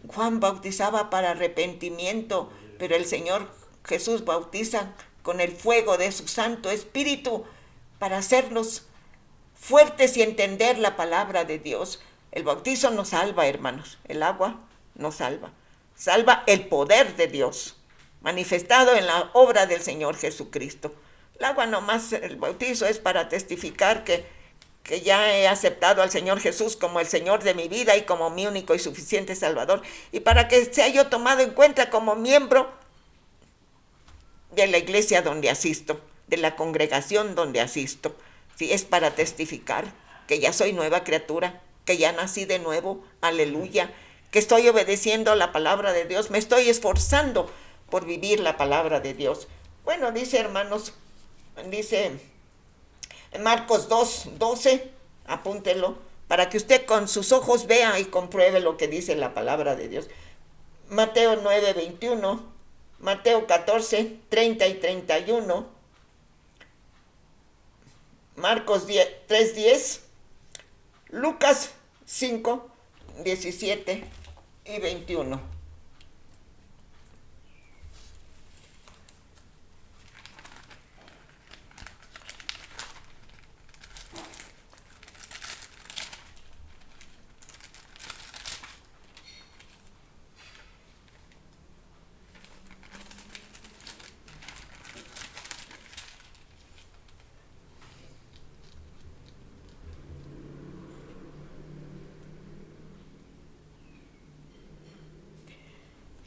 Juan bautizaba para arrepentimiento, pero el Señor Jesús bautiza con el fuego de su Santo Espíritu para hacernos fuertes y entender la palabra de Dios. El bautizo nos salva, hermanos. El agua nos salva. Salva el poder de Dios manifestado en la obra del Señor Jesucristo. El agua nomás, el bautizo es para testificar que ya he aceptado al Señor Jesús como el Señor de mi vida y como mi único y suficiente Salvador, y para que sea yo tomado en cuenta como miembro de la iglesia donde asisto, de la congregación donde asisto. Sí, es para testificar que ya soy nueva criatura, que ya nací de nuevo, aleluya, que estoy obedeciendo la palabra de Dios, me estoy esforzando por vivir la palabra de Dios. Bueno, dice, hermanos, dice en Marcos 2:12, apúntelo, para que usted con sus ojos vea y compruebe lo que dice la palabra de Dios. Mateo 9:21, Mateo 14:30 y 31, Marcos 3:10, Lucas 5:17 y 21.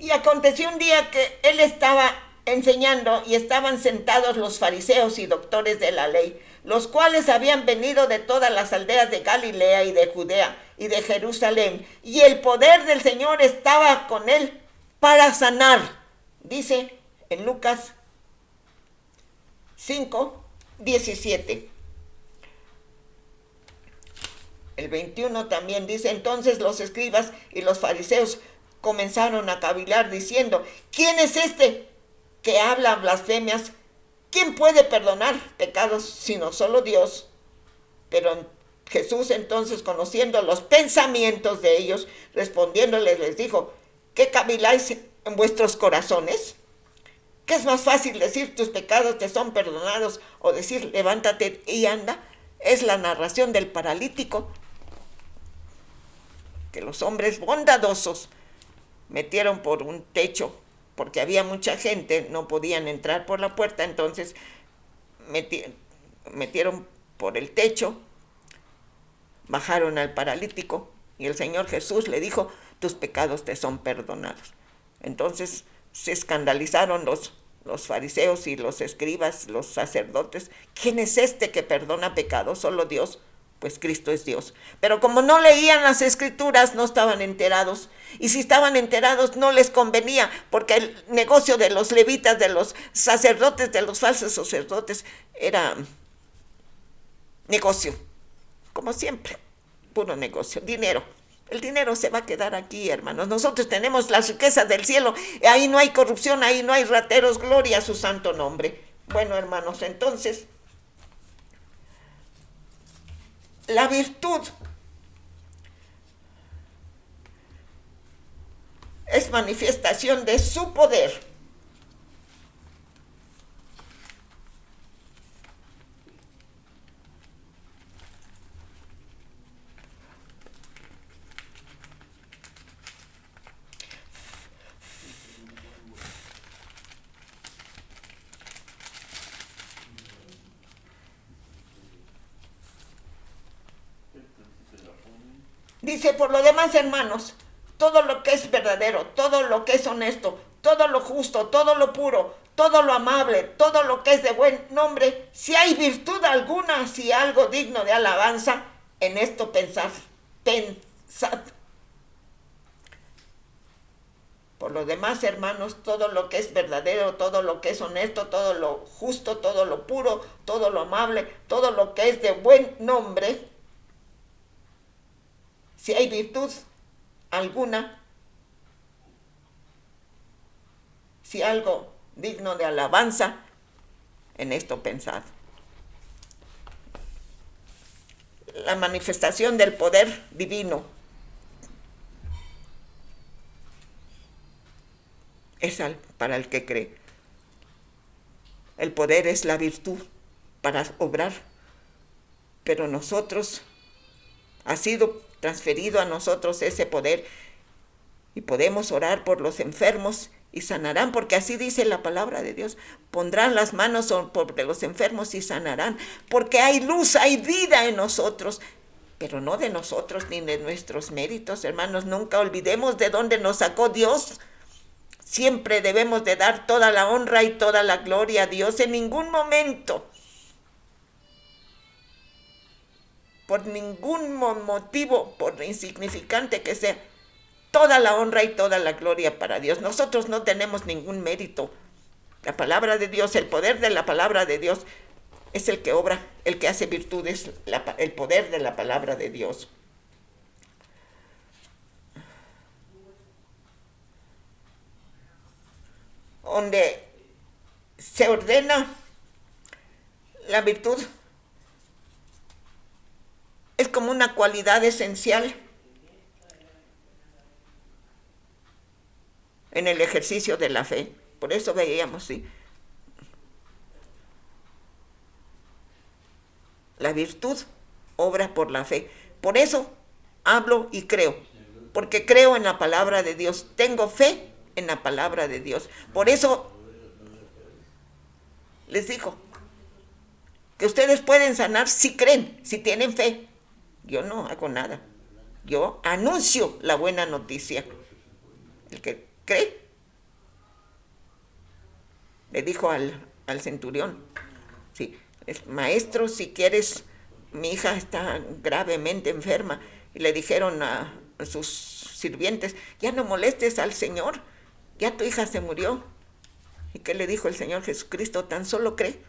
Y aconteció un día que él estaba enseñando y estaban sentados los fariseos y doctores de la ley, los cuales habían venido de todas las aldeas de Galilea y de Judea y de Jerusalén, y el poder del Señor estaba con él para sanar. Dice en Lucas 5:17. El 21 también dice: entonces los escribas y los fariseos comenzaron a cavilar diciendo: ¿quién es este que habla blasfemias? ¿Quién puede perdonar pecados sino solo Dios? Pero Jesús entonces, conociendo los pensamientos de ellos, respondiéndoles les dijo: ¿qué caviláis en vuestros corazones? ¿Qué es más fácil decir tus pecados te son perdonados o decir levántate y anda? Es la narración del paralítico que los hombres bondadosos metieron por un techo, porque había mucha gente, no podían entrar por la puerta, entonces metieron por el techo, bajaron al paralítico y el Señor Jesús le dijo: tus pecados te son perdonados. Entonces se escandalizaron los fariseos y los escribas, los sacerdotes. ¿Quién es este que perdona pecados? Solo Dios. Pues Cristo es Dios. Pero como no leían las escrituras, no estaban enterados. Y si estaban enterados, no les convenía, porque el negocio de los levitas, de los sacerdotes, de los falsos sacerdotes, era negocio. Como siempre, puro negocio, dinero. El dinero se va a quedar aquí, hermanos. Nosotros tenemos las riquezas del cielo. Ahí no hay corrupción, ahí no hay rateros. Gloria a su santo nombre. Bueno, hermanos, entonces, la virtud es manifestación de su poder. Dice: por lo demás, hermanos, todo lo que es verdadero, todo lo que es honesto, todo lo justo, todo lo puro, todo lo amable, todo lo que es de buen nombre, si hay virtud alguna, si algo digno de alabanza, en esto pensad. Por lo demás, hermanos, todo lo que es verdadero, todo lo que es honesto, todo lo justo, todo lo puro, todo lo amable, todo lo que es de buen nombre, si hay virtud alguna, si algo digno de alabanza, en esto pensad. La manifestación del poder divino es para el que cree. El poder es la virtud para obrar, pero nosotros, ha sido transferido a nosotros ese poder y podemos orar por los enfermos y sanarán, porque así dice la palabra de Dios. Pondrán las manos sobre los enfermos y sanarán, porque hay luz, hay vida en nosotros, pero no de nosotros ni de nuestros méritos, hermanos. Nunca olvidemos de dónde nos sacó Dios. Siempre debemos de dar toda la honra y toda la gloria a Dios. En ningún momento, por ningún motivo, por insignificante que sea, toda la honra y toda la gloria para Dios. Nosotros no tenemos ningún mérito. La palabra de Dios, el poder de la palabra de Dios es el que obra, el que hace virtudes, el poder de la palabra de Dios. Donde se ordena la virtud, es como una cualidad esencial en el ejercicio de la fe. Por eso veíamos, sí, la virtud obra por la fe. Por eso hablo y creo, porque creo en la palabra de Dios. Tengo fe en la palabra de Dios. Por eso les digo que ustedes pueden sanar si creen, si tienen fe. Yo no hago nada. Yo anuncio la buena noticia. El que cree le dijo al centurión, sí, maestro, si quieres, mi hija está gravemente enferma. Y le dijeron a sus sirvientes, ya no molestes al Señor, ya tu hija se murió. ¿Y qué le dijo el Señor Jesucristo? Tan solo cree.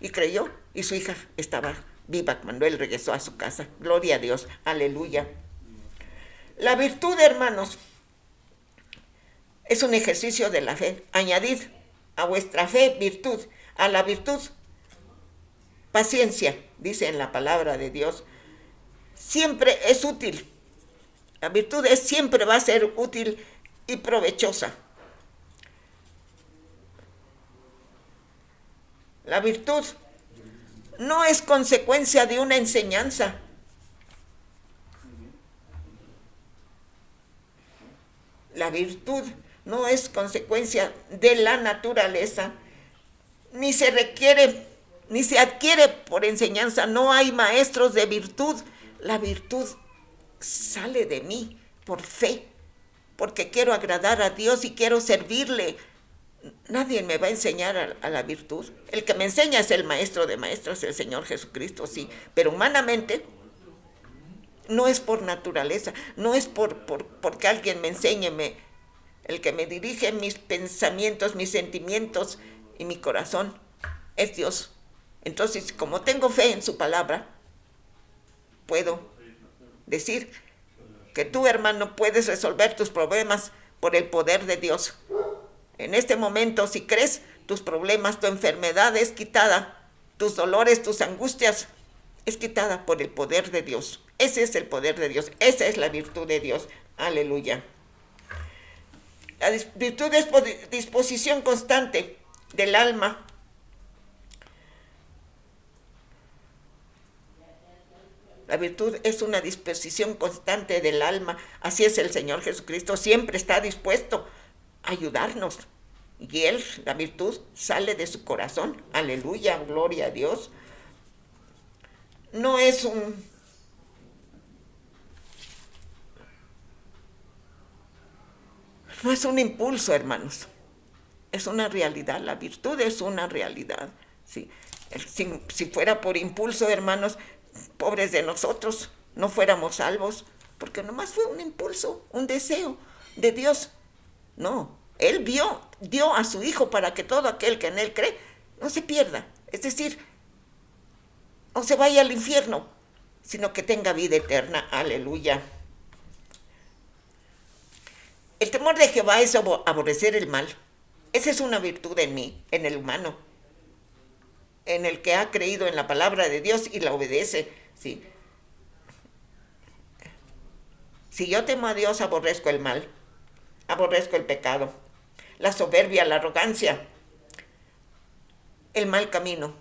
Y creyó, y su hija estaba viva cuando él regresó a su casa. Gloria a Dios, aleluya. La virtud, hermanos, es un ejercicio de la fe. Añadid a vuestra fe virtud, a la virtud paciencia, dice en la palabra de Dios. Siempre es útil. La virtud siempre va a ser útil y provechosa. La virtud no es consecuencia de una enseñanza. La virtud no es consecuencia de la naturaleza, ni se requiere, ni se adquiere por enseñanza. No hay maestros de virtud. La virtud sale de mí por fe, porque quiero agradar a Dios y quiero servirle. Nadie me va a enseñar a la virtud. El que me enseña es el maestro de maestros, el Señor Jesucristo, sí. Pero humanamente no es por naturaleza, no es porque alguien me enseñe. El que me dirige mis pensamientos, mis sentimientos y mi corazón es Dios. Entonces, como tengo fe en su palabra, puedo decir que tú, hermano, puedes resolver tus problemas por el poder de Dios. En este momento, si crees, tus problemas, tu enfermedad es quitada, tus dolores, tus angustias, es quitada por el poder de Dios. Ese es el poder de Dios, esa es la virtud de Dios. Aleluya. La virtud es disposición constante del alma. La virtud es una disposición constante del alma. Así es el Señor Jesucristo, siempre está dispuesto a ayudarnos. Y Él, la virtud, sale de su corazón. Aleluya, gloria a Dios. No es un impulso, hermanos. Es una realidad. La virtud es una realidad. ¿Sí? Si fuera por impulso, hermanos, pobres de nosotros, no fuéramos salvos, porque nomás fue un impulso, un deseo de Dios. No, Él dio a su Hijo para que todo aquel que en Él cree no se pierda, es decir, no se vaya al infierno, sino que tenga vida eterna. Aleluya. El temor de Jehová es aborrecer el mal. Esa es una virtud en mí, en el humano, en el que ha creído en la palabra de Dios y la obedece. ¿Sí? Si yo temo a Dios, aborrezco el mal, aborrezco el pecado, la soberbia, la arrogancia, el mal camino.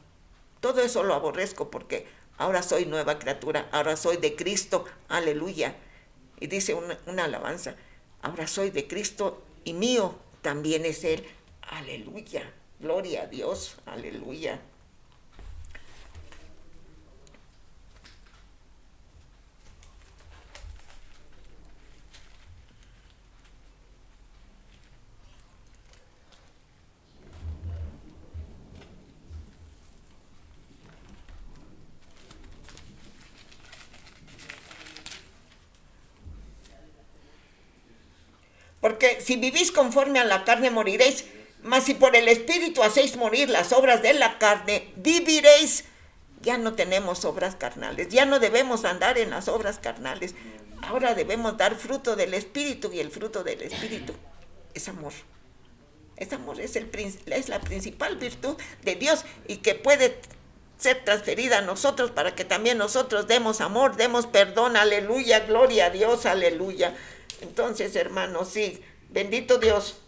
Todo eso lo aborrezco porque ahora soy nueva criatura, ahora soy de Cristo. Aleluya. Y dice una alabanza, ahora soy de Cristo y mío también es Él. Aleluya. Gloria a Dios. Aleluya. Porque si vivís conforme a la carne moriréis, mas si por el Espíritu hacéis morir las obras de la carne, viviréis. Ya no tenemos obras carnales, ya no debemos andar en las obras carnales. Ahora debemos dar fruto del Espíritu, y el fruto del Espíritu es amor. Es amor, es la principal virtud de Dios y que puede ser transferida a nosotros para que también nosotros demos amor, demos perdón. Aleluya, gloria a Dios, aleluya. Entonces, hermanos, sí, bendito Dios.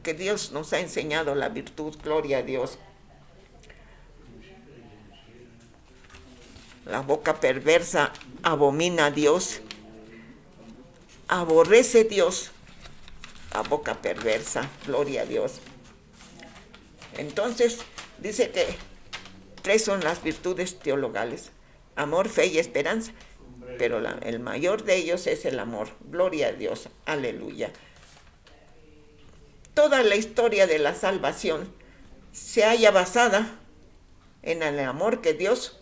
Que Dios nos ha enseñado la virtud, gloria a Dios. La boca perversa abomina a Dios, aborrece Dios. La boca perversa, gloria a Dios. Entonces, dice que 3 son las virtudes teologales: amor, fe y esperanza. Pero el mayor de ellos es el amor. Gloria a Dios. Aleluya. toda la historia de la salvación se halla basada en el amor que Dios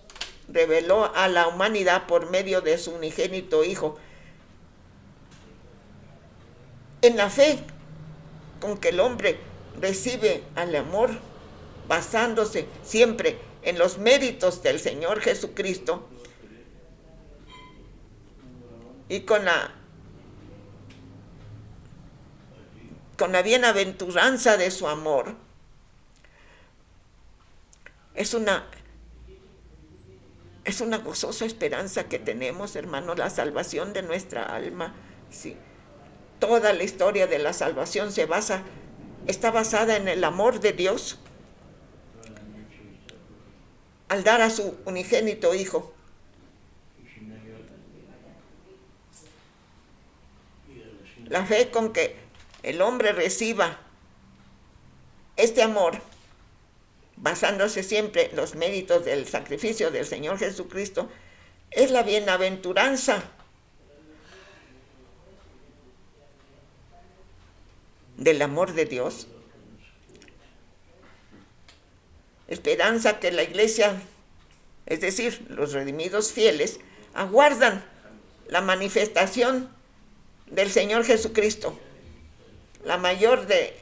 reveló a la humanidad por medio de su unigénito Hijo, en la fe con que el hombre recibe al amor, basándose siempre en los méritos del Señor Jesucristo y con la bienaventuranza de su amor. Es una gozosa esperanza que tenemos, hermanos, la salvación de nuestra alma. Sí. Toda la historia de la salvación está basada en el amor de Dios al dar a su unigénito Hijo. La fe con que el hombre reciba este amor, basándose siempre en los méritos del sacrificio del Señor Jesucristo, es la bienaventuranza del amor de Dios. Esperanza que la iglesia, es decir, los redimidos fieles, aguardan la manifestación del Señor Jesucristo. La mayor de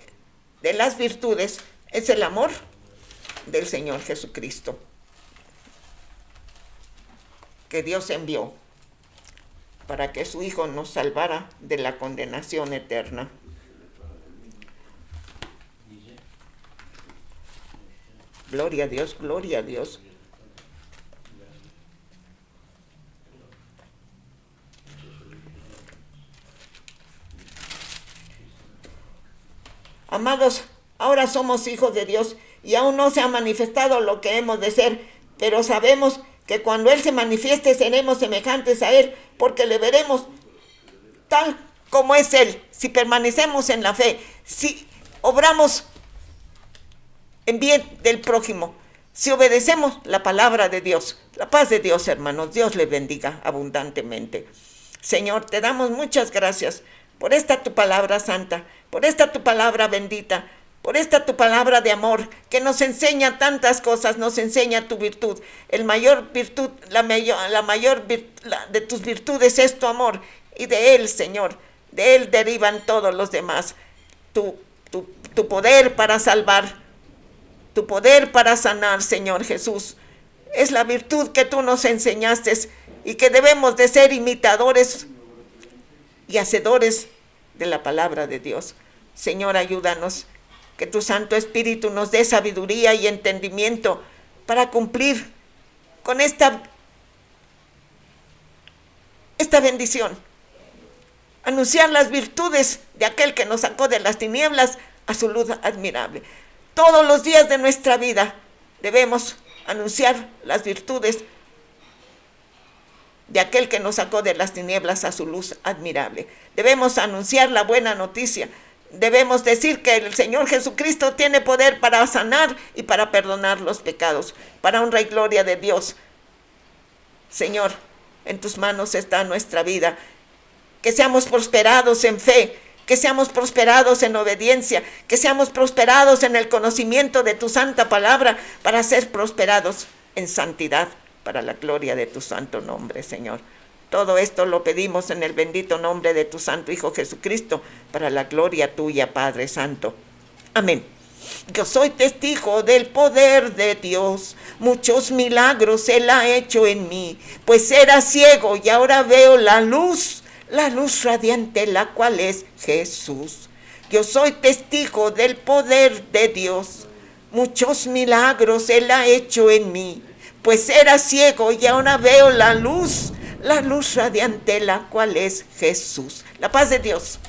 las virtudes es el amor del Señor Jesucristo, que Dios envió para que su Hijo nos salvara de la condenación eterna. Gloria a Dios, gloria a Dios. Amados, ahora somos hijos de Dios y aún no se ha manifestado lo que hemos de ser, pero sabemos que cuando Él se manifieste seremos semejantes a Él, porque le veremos tal como es Él, si permanecemos en la fe, si obramos en bien del prójimo, si obedecemos la palabra de Dios. La paz de Dios, hermanos, Dios les bendiga abundantemente. Señor, te damos muchas gracias por esta tu palabra santa, por esta tu palabra bendita, por esta tu palabra de amor, que nos enseña tantas cosas, nos enseña tu virtud. La mayor de tus virtudes es tu amor, y de Él, Señor, de Él derivan todos los demás. Tu poder para salvar, tu poder para sanar, Señor Jesús, es la virtud que tú nos enseñaste y que debemos de ser imitadores y hacedores de la palabra de Dios. Señor, ayúdanos, que tu Santo Espíritu nos dé sabiduría y entendimiento para cumplir con esta bendición. Anunciar las virtudes de aquel que nos sacó de las tinieblas a su luz admirable. Todos los días de nuestra vida debemos anunciar las virtudes de aquel que nos sacó de las tinieblas a su luz admirable. Debemos anunciar la buena noticia. Debemos decir que el Señor Jesucristo tiene poder para sanar y para perdonar los pecados, para honra y gloria de Dios. Señor, en tus manos está nuestra vida. Que seamos prosperados en fe, que seamos prosperados en obediencia, que seamos prosperados en el conocimiento de tu santa palabra, para ser prosperados en santidad, para la gloria de tu santo nombre, Señor. Todo esto lo pedimos en el bendito nombre de tu santo Hijo Jesucristo, para la gloria tuya, Padre Santo. Amén. Yo soy testigo del poder de Dios. Muchos milagros Él ha hecho en mí, pues era ciego y ahora veo la luz radiante, la cual es Jesús. Yo soy testigo del poder de Dios. Muchos milagros Él ha hecho en mí, pues era ciego y ahora veo la luz radiante, la cual es Jesús. La paz de Dios.